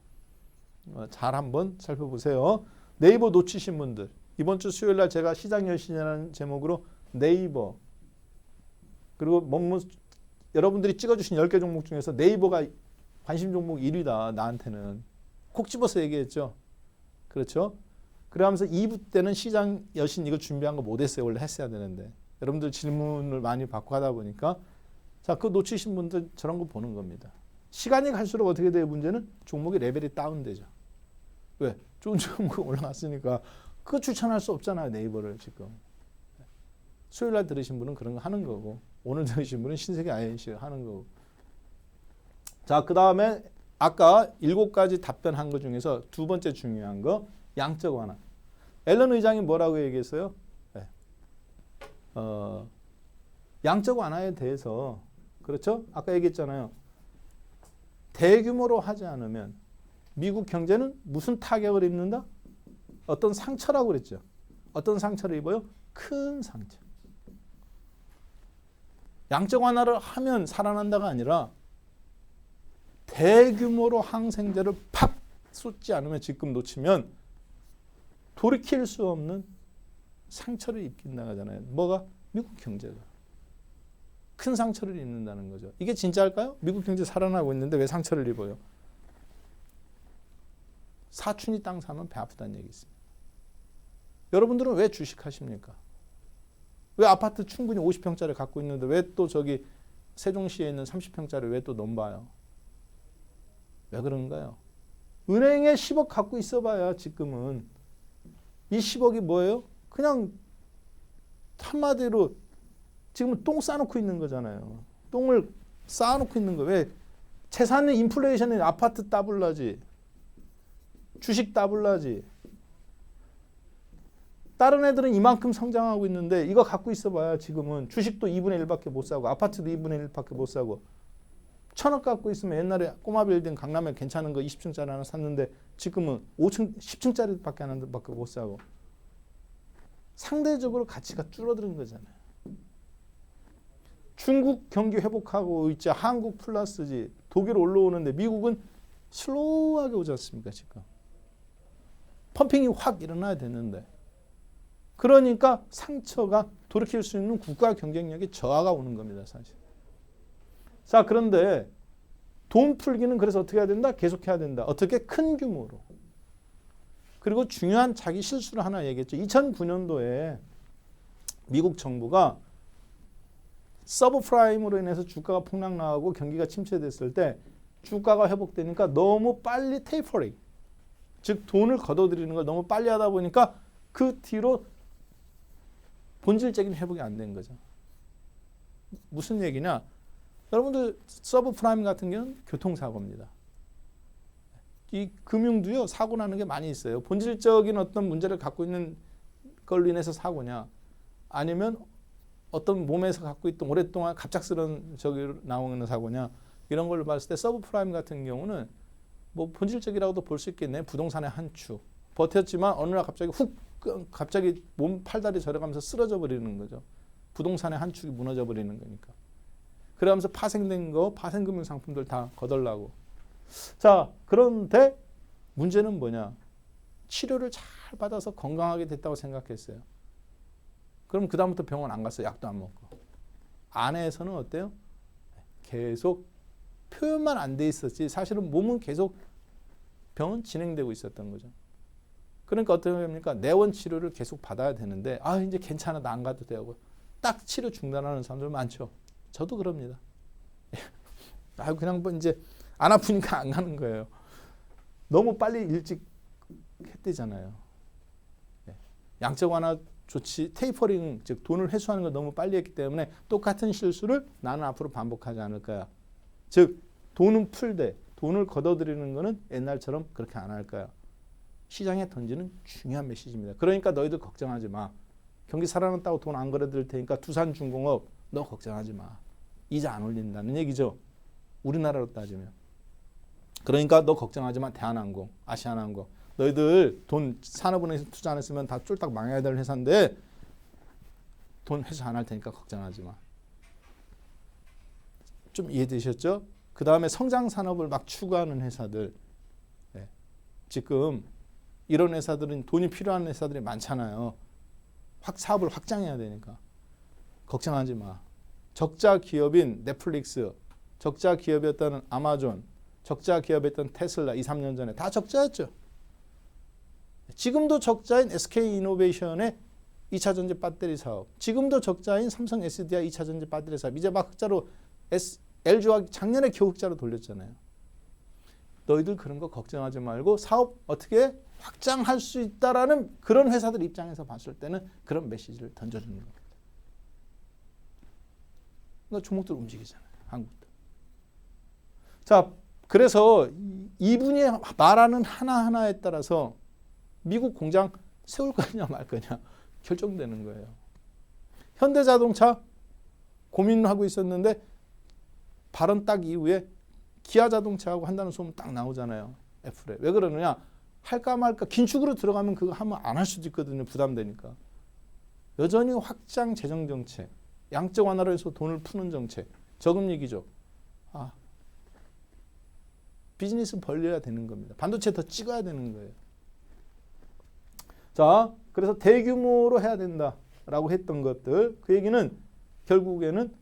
잘 한번 살펴보세요. 네이버 놓치신 분들, 이번 주 수요일 날 제가 시장 여신이라는 제목으로 네이버 그리고 여러분들이 찍어주신 10개 종목 중에서 네이버가 관심 종목 1위다. 나한테는. 콕 집어서 얘기했죠. 그렇죠? 그러면서 2부 때는 시장 여신 이거 준비한 거 못했어요. 원래 했어야 되는데. 여러분들 질문을 많이 받고 하다 보니까 자, 그거 놓치신 분들 저런 거 보는 겁니다. 시간이 갈수록 어떻게 돼요? 문제는 종목의 레벨이 다운되죠. 왜? 좋은 종목 올라갔으니까 그거 추천할 수 없잖아요. 네이버를 지금. 수요일 날 들으신 분은 그런 거 하는 거고 오늘 들으신 분은 신세계 INC 하는 거고. 자, 그 다음에 아까 7가지 답변한 것 중에서 두 번째 중요한 거 양적 완화. 앨런 의장이 뭐라고 얘기했어요? 네. 양적 완화에 대해서 그렇죠? 아까 얘기했잖아요. 대규모로 하지 않으면 미국 경제는 무슨 타격을 입는다? 어떤 상처라고 그랬죠. 어떤 상처를 입어요? 큰 상처. 양적 완화를 하면 살아난다가 아니라 대규모로 항생제를 팍 쏟지 않으면 지금 놓치면 돌이킬 수 없는 상처를 입긴 나가잖아요. 뭐가? 미국 경제가. 큰 상처를 입는다는 거죠. 이게 진짜일까요? 미국 경제 살아나고 있는데 왜 상처를 입어요? 사촌이 땅 사면 배 아프다는 얘기 있습니다. 여러분들은 왜 주식하십니까? 왜 아파트 충분히 50평짜리 갖고 있는데 왜 또 저기 세종시에 있는 30평짜리 왜 또 넘봐요? 왜 그런가요? 은행에 10억 갖고 있어봐야 지금은 이 10억이 뭐예요? 그냥 한마디로 지금은 똥 싸놓고 있는 거잖아요. 똥을 쌓아놓고 있는 거. 왜? 재산의 인플레이션이 아파트 따블라지. 주식 따블라지. 다른 애들은 이만큼 성장하고 있는데 이거 갖고 있어봐야 지금은 주식도 2분의 1밖에 못 사고 아파트도 2분의 1밖에 못 사고 1,000억 갖고 있으면 옛날에 꼬마 빌딩 강남에 괜찮은 거 20층짜리 하나 샀는데 지금은 5층, 10층짜리밖에 하나 밖에 못 사고 상대적으로 가치가 줄어드는 거잖아요. 중국 경기 회복하고 있지 한국 플러스지 독일 올라오는데 미국은 슬로우하게 오지 않습니까 지금. 펌핑이 확 일어나야 되는데 그러니까 상처가 돌이킬 수 있는 국가 경쟁력의 저하가 오는 겁니다 사실. 자 그런데 돈 풀기는 그래서 어떻게 해야 된다? 계속해야 된다. 어떻게? 큰 규모로. 그리고 중요한 자기 실수를 하나 얘기했죠. 2009년도에 미국 정부가 서브프라임으로 인해서 주가가 폭락 나가고 경기가 침체됐을 때 주가가 회복되니까 너무 빨리 테이퍼링, 즉 돈을 걷어들이는 걸 너무 빨리 하다 보니까 그 뒤로 본질적인 회복이 안 된 거죠. 무슨 얘기냐? 여러분들 서브프라임 같은 경우는 교통사고입니다. 이 금융도요 사고 나는 게 많이 있어요. 본질적인 어떤 문제를 갖고 있는 걸로 인해서 사고냐 아니면 어떤 몸에서 갖고 있던 오랫동안 갑작스러운 저기 나오는 사고냐 이런 걸로 봤을 때 서브프라임 같은 경우는 뭐 본질적이라고도 볼 수 있겠네. 부동산의 한 축. 버텼지만 어느 날 갑자기 몸 팔다리 저려가면서 쓰러져 버리는 거죠. 부동산의 한 축이 무너져 버리는 거니까. 그러면서 파생된 거 파생금융 상품들 다 거덜나고. 자 그런데 문제는 뭐냐. 치료를 잘 받아서 건강하게 됐다고 생각했어요. 그럼 그 다음부터 병원 안 갔어요. 약도 안 먹고. 안에서는 어때요? 계속 표현만 안 돼 있었지 사실은 몸은 계속 병은 진행되고 있었던 거죠. 그러니까 어떻게 합니까? 내원 치료를 계속 받아야 되는데 아 이제 괜찮아 나 안 가도 되고 딱 치료 중단하는 사람들 많죠. 저도 그럽니다. 아 그냥 뭐 이제 안 아프니까 안 가는 거예요. 너무 빨리 일찍 했대잖아요. 양적 완화 조치 테이퍼링 즉 돈을 회수하는 걸 너무 빨리 했기 때문에 똑같은 실수를 나는 앞으로 반복하지 않을 거야. 즉 돈은 풀되 돈을 걷어들이는 거는 옛날처럼 그렇게 안 할 거야. 시장에 던지는 중요한 메시지입니다. 그러니까 너희들 걱정하지 마. 경기 살아났다고 돈 안 걸어드릴 테니까 두산중공업 너 걱정하지 마. 이자 안 올린다는 얘기죠. 우리나라로 따지면. 그러니까 너 걱정하지 마. 대한항공, 아시아나항공. 너희들 돈 산업은행에서 투자 안 했으면 다 쫄딱 망해야 될 회사인데 돈 회수 안 할 테니까 걱정하지 마. 좀 이해되셨죠? 그 다음에 성장 산업을 막 추구하는 회사들. 네. 지금 이런 회사들은 돈이 필요한 회사들이 많잖아요. 사업을 확장해야 되니까. 걱정하지 마. 적자 기업인 넷플릭스, 적자 기업이었던 아마존, 적자 기업이었던 테슬라 2, 3년 전에 다 적자였죠. 지금도 적자인 SK이노베이션의 2차 전지 배터리 사업, 지금도 적자인 삼성 SDI 2차 전지 배터리 사업, 이제 막 흑자로 LG화학 작년에 겨우 흑자로 돌렸잖아요. 너희들 그런 거 걱정하지 말고 사업 어떻게 확장할 수 있다라는 그런 회사들 입장에서 봤을 때는 그런 메시지를 던져주는 겁니다. 그러니까 종목들 움직이잖아요. 한국도. 자, 그래서 이분이 말하는 하나하나에 따라서 미국 공장 세울 거냐 말 거냐 결정되는 거예요. 현대자동차 고민하고 있었는데 발언 딱 이후에 기아자동차하고 한다는 소문 딱 나오잖아요. 애플에. 왜 그러느냐. 할까 말까 긴축으로 들어가면 그거 하면 안 할 수도 있거든요. 부담되니까. 여전히 확장 재정 정책, 양적 완화로 해서 돈을 푸는 정책, 저금리기죠. 비즈니스 벌려야 되는 겁니다. 반도체 더 찍어야 되는 거예요. 자, 그래서 대규모로 해야 된다라고 했던 것들, 그 얘기는 결국에는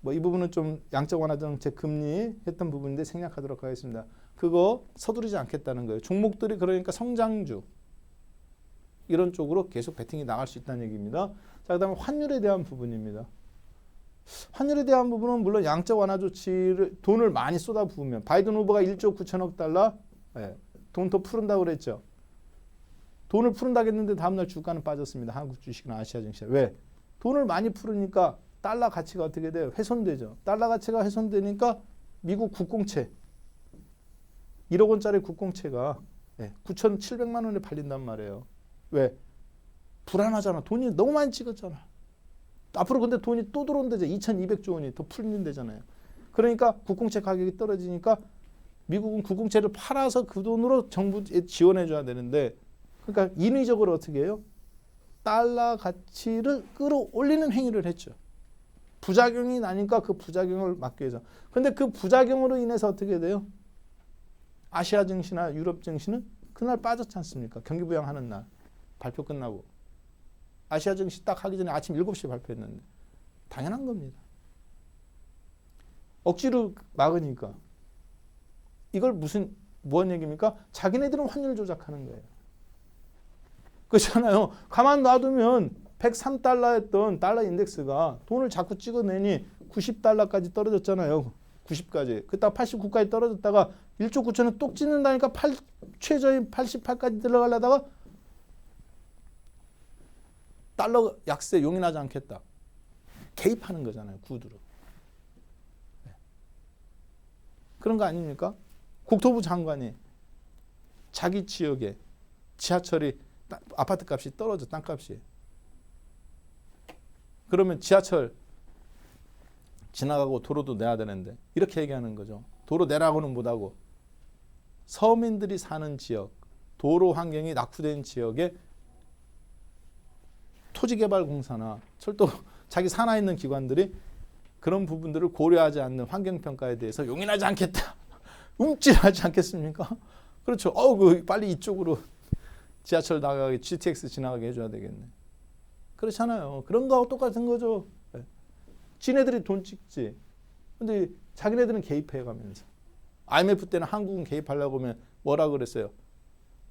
뭐 이 부분은 좀 양적 완화 정책 금리 했던 부분인데 생략하도록 하겠습니다. 그거 서두르지 않겠다는 거예요. 종목들이 그러니까 성장주, 이런 쪽으로 계속 베팅이 나갈 수 있다는 얘기입니다. 자, 그다음에 환율에 대한 부분입니다. 환율에 대한 부분은 물론 양적 완화 조치를 돈을 많이 쏟아부으면 바이든 후보가 1조 9천억 달러 돈 더 푸른다고 그랬죠. 돈을 푸른다고 했는데 다음날 주가는 빠졌습니다. 한국 주식이나 아시아 증시. 왜? 돈을 많이 풀으니까 달러 가치가 어떻게 돼요? 훼손되죠. 달러 가치가 훼손되니까 미국 국공채 1억 원짜리 국공채가 9,700만 원에 팔린단 말이에요. 왜? 불안하잖아. 돈이 너무 많이 찍었잖아. 앞으로 근데 돈이 또 들어온대죠. 2,200조 원이 더 풀린대잖아요. 그러니까 국공채 가격이 떨어지니까 미국은 국공채를 팔아서 그 돈으로 정부에 지원해 줘야 되는데 그러니까 인위적으로 어떻게 해요? 달러 가치를 끌어올리는 행위를 했죠. 부작용이 나니까 그 부작용을 막기 위해서. 그런데 그 부작용으로 인해서 어떻게 돼요? 아시아 증시나 유럽 증시는 그날 빠졌지 않습니까? 경기 부양하는 날 발표 끝나고 아시아 증시 딱 하기 전에 아침 7시에 발표했는데 당연한 겁니다. 억지로 막으니까 이걸 무슨 얘기입니까? 자기네들은 환율 조작하는 거예요. 그렇잖아요. 가만 놔두면 103달러였던 달러 인덱스가 돈을 자꾸 찍어내니 90달러까지 떨어졌잖아요. 90까지. 그다가 89까지 떨어졌다가 1조 9천원 뚝 찍는다니까 최저인 88까지 들어가려다가 달러 약세 용인하지 않겠다. 개입하는 거잖아요. 구두로. 그런 거 아닙니까? 국토부 장관이 자기 지역에 지하철이 아파트 값이 떨어져 땅값이. 그러면 지하철 지나가고 도로도 내야 되는데 이렇게 얘기하는 거죠. 도로 내라고는 못하고 서민들이 사는 지역, 도로 환경이 낙후된 지역에 토지개발공사나 철도 자기 산하에 있는 기관들이 그런 부분들을 고려하지 않는 환경평가에 대해서 용인하지 않겠다. 움찔하지 않겠습니까? 그렇죠. 빨리 이쪽으로 지하철 나가게 GTX 지나가게 해줘야 되겠네. 그렇잖아요. 그런 거하고 똑같은 거죠. 지네들이 돈 찍지. 근데 자기네들은 개입해 가면서. IMF 때는 한국은 개입하려고 하면 뭐라 그랬어요?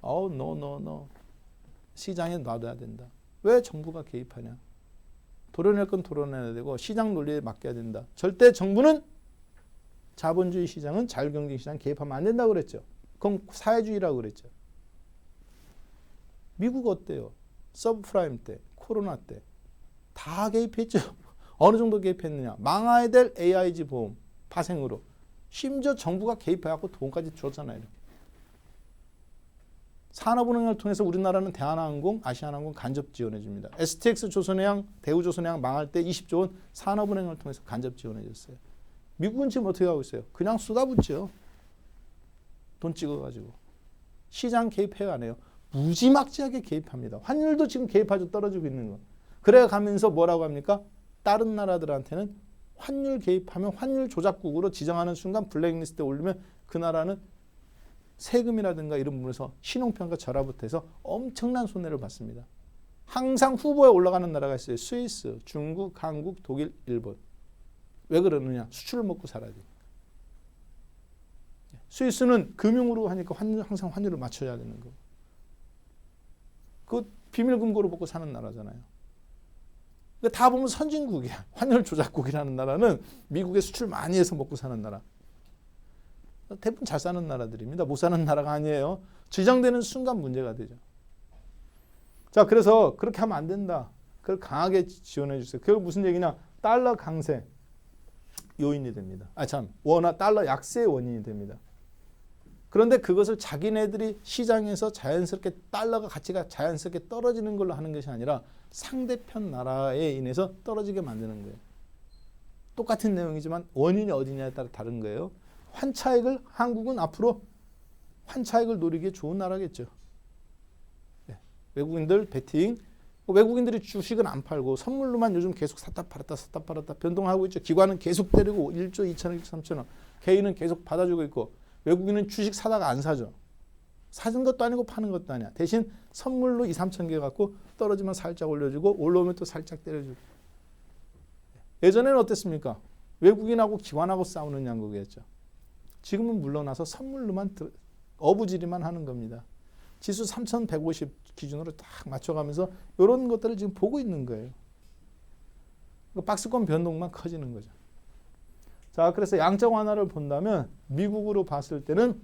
no. 시장에 놔둬야 된다. 왜 정부가 개입하냐? 도려낼 건 도려내야 되고 시장 논리에 맡겨야 된다. 절대 정부는 자본주의 시장은 자율경쟁 시장 개입하면 안 된다고 그랬죠. 그건 사회주의라고 그랬죠. 미국 어때요? 서브프라임 때, 코로나 때 다 개입했죠. 어느 정도 개입했느냐? 망해야 될 AIG 보험 파생으로 심지어 정부가 개입해갖고 돈까지 줬잖아요. 이렇게. 산업은행을 통해서 우리나라는 대한항공, 아시아나항공 간접 지원해 줍니다. STX 조선해양, 대우조선해양 망할 때 20조 원 산업은행을 통해서 간접 지원해 줬어요. 미국은 지금 어떻게 하고 있어요? 그냥 쏟아붓죠. 돈 찍어가지고. 시장 개입해요, 안 해요? 무지막지하게 개입합니다. 환율도 지금 개입하죠. 떨어지고 있는 거. 그래 가면서 뭐라고 합니까? 다른 나라들한테는 환율 개입하면 환율 조작국으로 지정하는 순간 블랙리스트에 올리면 그 나라는 세금이라든가 이런 부분에서 신용평가 절하부터 엄청난 손해를 받습니다. 항상 후보에 올라가는 나라가 있어요. 스위스, 중국, 한국, 독일, 일본. 왜 그러느냐? 수출을 먹고 살아야 돼요. 스위스는 금융으로 하니까 항상 환율을 맞춰야 되는 거. 그 비밀금고로 먹고 사는 나라잖아요. 그러니까 다 보면 선진국이야. 환율 조작국이라는 나라는 미국에 수출 많이 해서 먹고 사는 나라. 대부분 잘 사는 나라들입니다. 못 사는 나라가 아니에요. 지정되는 순간 문제가 되죠. 자, 그래서 그렇게 하면 안 된다. 그걸 강하게 지원해 주세요. 그게 무슨 얘기냐? 달러 강세 요인이 됩니다. 달러 약세의 원인이 됩니다. 그런데 그것을 자기네들이 시장에서 자연스럽게 달러가 가치가 자연스럽게 떨어지는 걸로 하는 것이 아니라 상대편 나라에 인해서 떨어지게 만드는 거예요. 똑같은 내용이지만 원인이 어디냐에 따라 다른 거예요. 한국은 앞으로 환차익을 노리기에 좋은 나라겠죠. 외국인들 베팅, 외국인들이 주식은 안 팔고 선물로만 요즘 계속 샀다 팔았다 변동하고 있죠. 기관은 계속 때리고 1조 2천억, 3천억. 개인은 계속 받아주고 있고 외국인은 주식 사다가 안 사죠. 사는 것도 아니고 파는 것도 아니야. 대신 선물로 2, 3천 개 갖고 떨어지면 살짝 올려주고 올라오면 또 살짝 때려주고. 예전에는 어땠습니까? 외국인하고 기관하고 싸우는 양국이었죠. 지금은 물러나서 선물로만 어부지리만 하는 겁니다. 지수 3150 기준으로 딱 맞춰가면서 이런 것들을 지금 보고 있는 거예요. 박스권 변동만 커지는 거죠. 자, 그래서 양적 완화를 본다면 미국으로 봤을 때는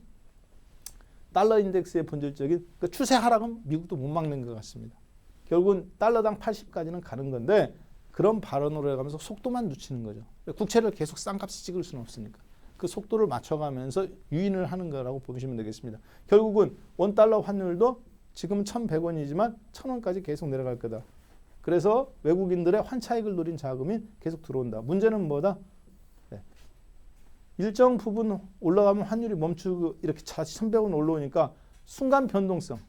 달러 인덱스의 본질적인 그 추세 하락은 미국도 못 막는 것 같습니다. 결국은 달러당 80까지는 가는 건데 그런 발언으로 해가면서 속도만 늦추는 거죠. 국채를 계속 싼값에 찍을 수는 없으니까. 그 속도를 맞춰가면서 유인을 하는 거라고 보시면 되겠습니다. 결국은 원달러 환율도 지금은 1,100원이지만 1,000원까지 계속 내려갈 거다. 그래서 외국인들의 환차익을 노린 자금이 계속 들어온다. 문제는 뭐다? 네. 일정 부분 올라가면 환율이 멈추고 이렇게 다시 1,100원 올라오니까 순간 변동성.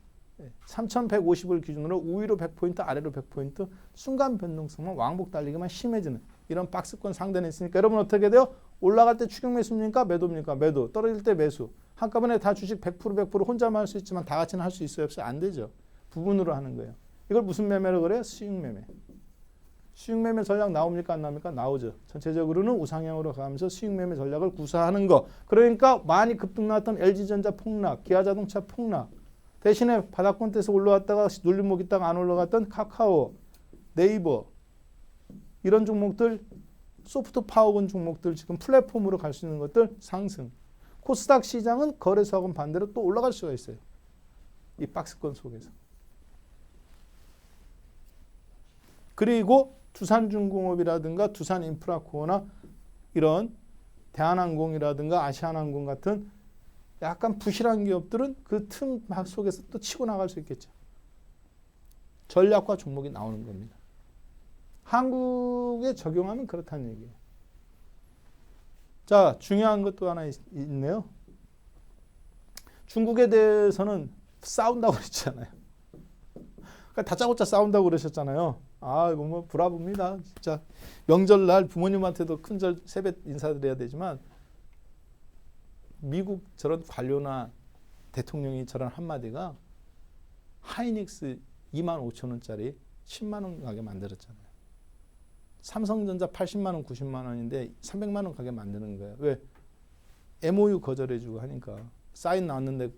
3,150을 기준으로 우위로 100포인트, 아래로 100포인트 순간 변동성만 왕복 달리기만 심해지는 이런 박스권 상단에 있으니까 여러분 어떻게 돼요? 올라갈 때 추격 매수입니까? 매도입니까? 매도. 떨어질 때 매수. 한꺼번에 다 주식 100% 혼자만 할 수 있지만 다 같이는 할 수 있어요? 없어요? 안 되죠. 부분으로 하는 거예요. 이걸 무슨 매매라고 그래요? 수익 매매. 수익 매매 전략 나옵니까? 안 나옵니까? 나오죠. 전체적으로는 우상향으로 가면서 수익 매매 전략을 구사하는 거. 그러니까 많이 급등 나왔던 LG전자 폭락, 기아자동차 폭락. 대신에 바닥권대에서 올라왔다가 눌림목 있다가 안 올라갔던 카카오, 네이버 이런 종목들 소프트 파워군 종목들 지금 플랫폼으로 갈 수 있는 것들 상승. 코스닥 시장은 거래소하고는 반대로 또 올라갈 수가 있어요. 이 박스권 속에서. 그리고 두산중공업이라든가 두산인프라코어나 이런 대한항공이라든가 아시아나항공 같은 약간 부실한 기업들은 그 틈 속에서 또 치고 나갈 수 있겠죠. 전략과 종목이 나오는 겁니다. 한국에 적용하면 그렇다는 얘기예요. 자, 중요한 것도 하나 있네요. 중국에 대해서는 싸운다고 그랬잖아요. 그러니까 다짜고짜 싸운다고 그러셨잖아요. 아, 이거 뭐 브라보입니다. 진짜 명절날 부모님한테도 큰절 세뱃 인사드려야 되지만 미국 저런 관료나 대통령이 저런 한마디가 하이닉스 25,000원짜리 10만 원 가게 만들었잖아요. 삼성전자 80만 원, 90만 원인데 300만 원 가게 만드는 거예요. 왜? MOU 거절해주고 하니까. 사인 나왔는데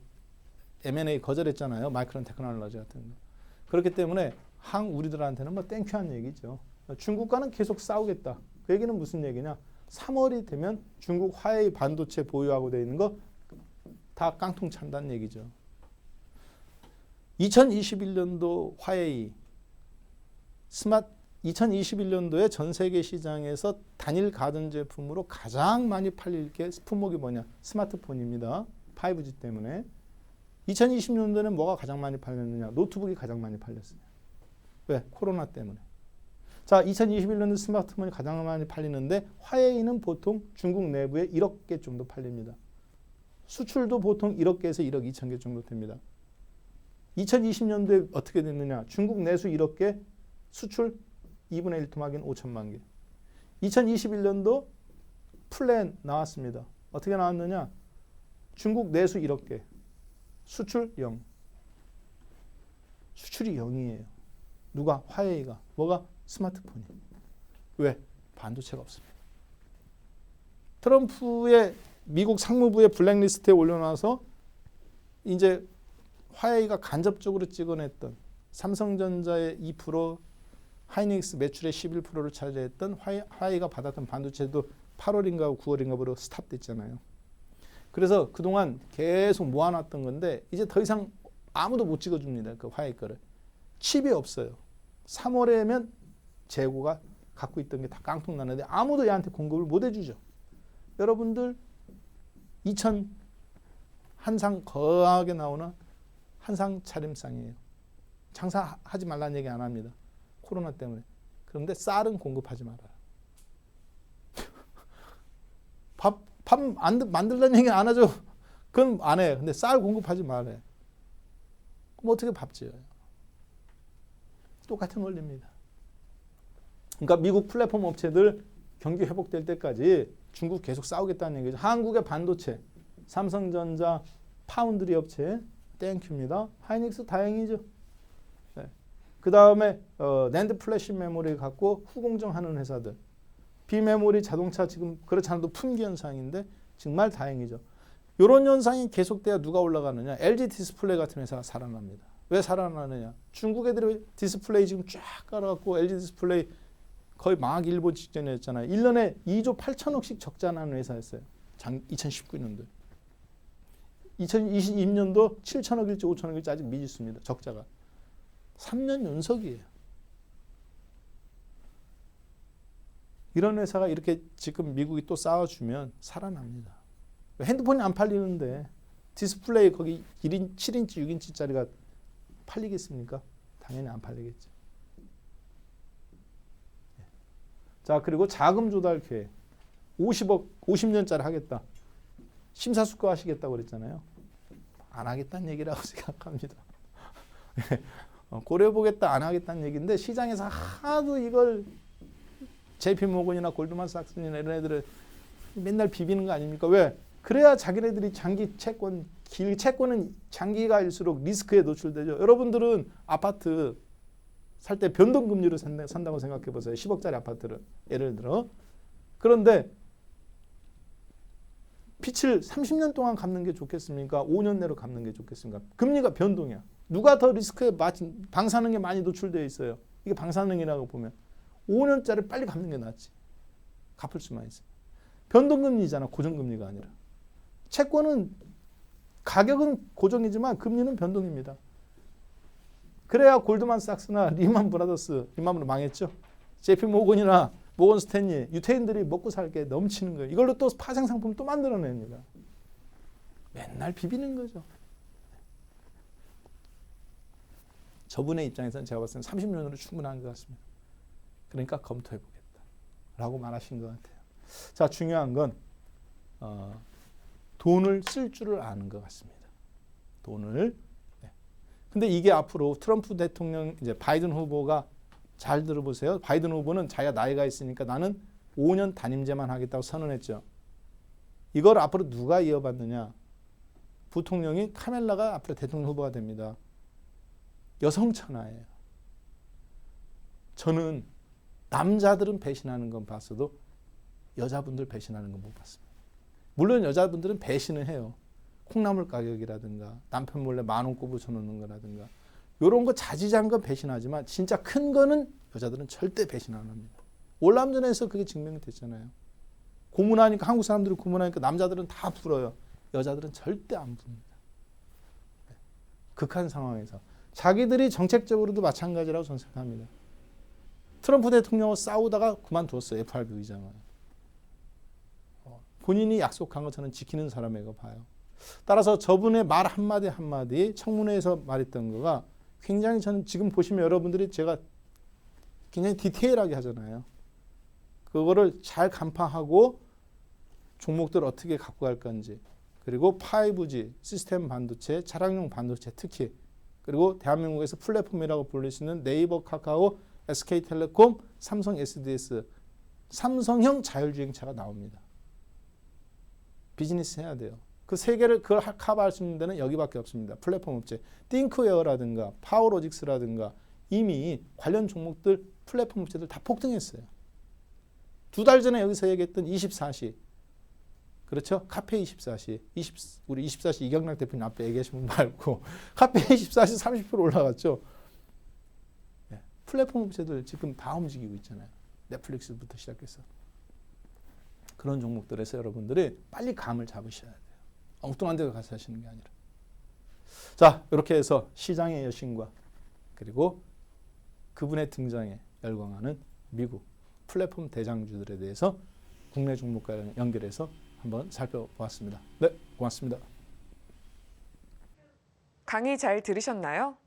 M&A 거절했잖아요. 마이크론 테크놀로지 같은 거. 그렇기 때문에 우리들한테는 뭐 땡큐한 얘기죠. 중국과는 계속 싸우겠다. 그 얘기는 무슨 얘기냐? 3월이 되면 중국 화웨이 반도체 보유하고 돼 있는 거 다 깡통 찬다는 얘기죠. 2021년도 화웨이 2021년도에 전 세계 시장에서 단일 가전 제품으로 가장 많이 팔릴 게 품목이 뭐냐? 스마트폰입니다. 5G 때문에. 2020년도에는 뭐가 가장 많이 팔렸느냐? 노트북이 가장 많이 팔렸어요. 왜? 코로나 때문에. 자, 2021년도 스마트폰이 가장 많이 팔리는데 화웨이는 보통 중국 내부에 1억 개 정도 팔립니다. 수출도 보통 1억 개에서 1억 2천 개 정도 됩니다. 2020년도에 어떻게 됐느냐? 중국 내수 1억 개, 수출 2분의 1 토막인 5천만 개. 2021년도 플랜 나왔습니다. 어떻게 나왔느냐? 중국 내수 1억 개, 수출 0. 수출이 0이에요. 누가? 화웨이가. 뭐가? 스마트폰이. 왜? 반도체가 없습니다. 트럼프의 미국 상무부의 블랙리스트에 올려놔서 이제 화웨이가 간접적으로 찍어냈던 삼성전자의 2%, 하이닉스 매출의 11%를 차지했던 화웨이가 받았던 반도체도 8월인가 9월인가부터 스탑됐잖아요. 그래서 그동안 계속 모아놨던 건데 이제 더 이상 아무도 못 찍어줍니다. 그 화웨이 거를. 칩이 없어요. 3월에면 재고가 갖고 있던 게 다 깡통 나는데 아무도 얘한테 공급을 못 해주죠. 여러분들 2000 한상 거하게 나오는 한상 차림상이에요. 장사하지 말라는 얘기 안 합니다. 코로나 때문에. 그런데 쌀은 공급하지 말아라. 밥 만들라는 얘기 안 하죠. 그건 안 해. 근데 쌀 공급하지 말아요. 그럼 어떻게 밥 지어요? 똑같은 원리입니다. 그러니까 미국 플랫폼 업체들 경기 회복될 때까지 중국 계속 싸우겠다는 얘기죠. 한국의 반도체, 삼성전자, 파운드리 업체 땡큐입니다. 하이닉스 다행이죠. 네. 그 다음에 낸드 플래시 메모리 갖고 후공정하는 회사들. 비메모리 자동차 지금 그렇지 않아도 품귀 현상인데 정말 다행이죠. 이런 현상이 계속돼야 누가 올라가느냐? LG 디스플레이 같은 회사가 살아납니다. 왜 살아나느냐? 중국 애들이 디스플레이 지금 쫙 깔아갖고 LG 디스플레이 거의 망하기 일보 직전이었잖아요. 1년에 2조 8천억씩 적자 나는 회사였어요. 2019년도. 2020년도 7천억일지 5천억일지 아직 미지수입니다. 적자가. 3년 연속이에요. 이런 회사가 이렇게 지금 미국이 또 싸워주면 살아납니다. 핸드폰이 안 팔리는데 디스플레이 거기 1인, 7인치, 6인치짜리가 팔리겠습니까? 당연히 안 팔리겠죠. 자, 그리고 자금 조달 계획. 50억, 50년짜리 하겠다. 심사숙고하시겠다고 그랬잖아요. 안 하겠다는 얘기라고 생각합니다. 고려해보겠다, 안 하겠다는 얘기인데 시장에서 하도 이걸 JP모건이나 골드만삭스나 이런 애들은 맨날 비비는 거 아닙니까? 왜? 그래야 자기네들이 장기 채권, 채권은 장기가 일수록 리스크에 노출되죠. 여러분들은 아파트 살 때 변동금리로 산다고 생각해 보세요. 10억짜리 아파트를 예를 들어. 그런데 빚을 30년 동안 갚는 게 좋겠습니까? 5년 내로 갚는 게 좋겠습니까? 금리가 변동이야. 누가 더 리스크에 방사능에 많이 노출되어 있어요? 이게 방사능이라고 보면 5년짜리 빨리 갚는 게 낫지. 갚을 수만 있어. 변동금리잖아. 고정금리가 아니라. 채권은 가격은 고정이지만 금리는 변동입니다. 그래야 골드만삭스나 리만 브라더스, 리만으로 망했죠. JP모건이나 모건 스탠리, 유태인들이 먹고 살게 넘치는 거예요. 이걸로 또 파생 상품 또 만들어냅니다. 맨날 비비는 거죠. 저분의 입장에서는 제가 봤을 때는 30년으로 충분한 것 같습니다. 그러니까 검토해보겠다 라고 말하신 것 같아요. 자, 중요한 건 돈을 쓸 줄을 아는 것 같습니다. 돈을. 네. 근데 이게 앞으로 트럼프 대통령, 이제 바이든 후보가 잘 들어보세요. 바이든 후보는 자기가 나이가 있으니까 나는 5년 단임제만 하겠다고 선언했죠. 이걸 앞으로 누가 이어받느냐. 부통령이 카멜라가 앞으로 대통령 후보가 됩니다. 여성 천하예요. 저는 남자들은 배신하는 건 봤어도 여자분들 배신하는 건 못 봤습니다. 물론 여자분들은 배신을 해요. 콩나물 가격이라든가 남편 몰래 10,000원 꼽으쳐놓는 거라든가 이런 거 자지장건 배신하지만 진짜 큰 거는 여자들은 절대 배신 안 합니다. 월남전에서 그게 증명이 됐잖아요. 고문하니까 한국 사람들이 고문하니까 남자들은 다 불어요. 여자들은 절대 안 부릅니다. 극한 상황에서. 자기들이 정책적으로도 마찬가지라고 저는 생각합니다. 트럼프 대통령과 싸우다가 그만두었어요. FRB 의장을. 본인이 약속한 거 저는 지키는 사람이라고 봐요. 따라서 저분의 말 한마디 한마디 청문회에서 말했던 거가 굉장히 저는 지금 보시면 여러분들이 제가 굉장히 디테일하게 하잖아요. 그거를 잘 간파하고 종목들 어떻게 갖고 갈 건지 그리고 5G, 시스템 반도체, 차량용 반도체 특히 그리고 대한민국에서 플랫폼이라고 불릴 수 있는 네이버, 카카오, SK텔레콤, 삼성 SDS, 삼성형 자율주행차가 나옵니다. 비즈니스 해야 돼요. 그 세 개를 그걸 커버할 수 있는 데는 여기밖에 없습니다. 플랫폼 업체. 띵크웨어라든가 파워로직스라든가 이미 관련 종목들 플랫폼 업체들 다 폭등했어요. 2달 전에 여기서 얘기했던 24시. 그렇죠? 카페 24시. 우리 24시 이경락 대표님 앞에 얘기하신 분 말고 카페 24시 30% 올라갔죠. 네. 플랫폼 업체들 지금 다 움직이고 있잖아요. 넷플릭스부터 시작해서. 그런 종목들에서 여러분들이 빨리 감을 잡으셔야 돼요. 엉뚱한 데 가서 하시는 게 아니라. 자, 이렇게 해서 시장의 여신과 그리고 그분의 등장에 열광하는 미국 플랫폼 대장주들에 대해서 국내 종목과 연결해서 한번 살펴보았습니다. 네, 고맙습니다. 강의 잘 들으셨나요?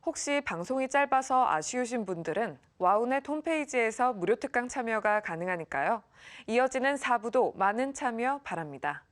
혹시 방송이 짧아서 아쉬우신 분들은 와우넷 홈페이지에서 무료 특강 참여가 가능하니까요. 이어지는 4부도 많은 참여 바랍니다.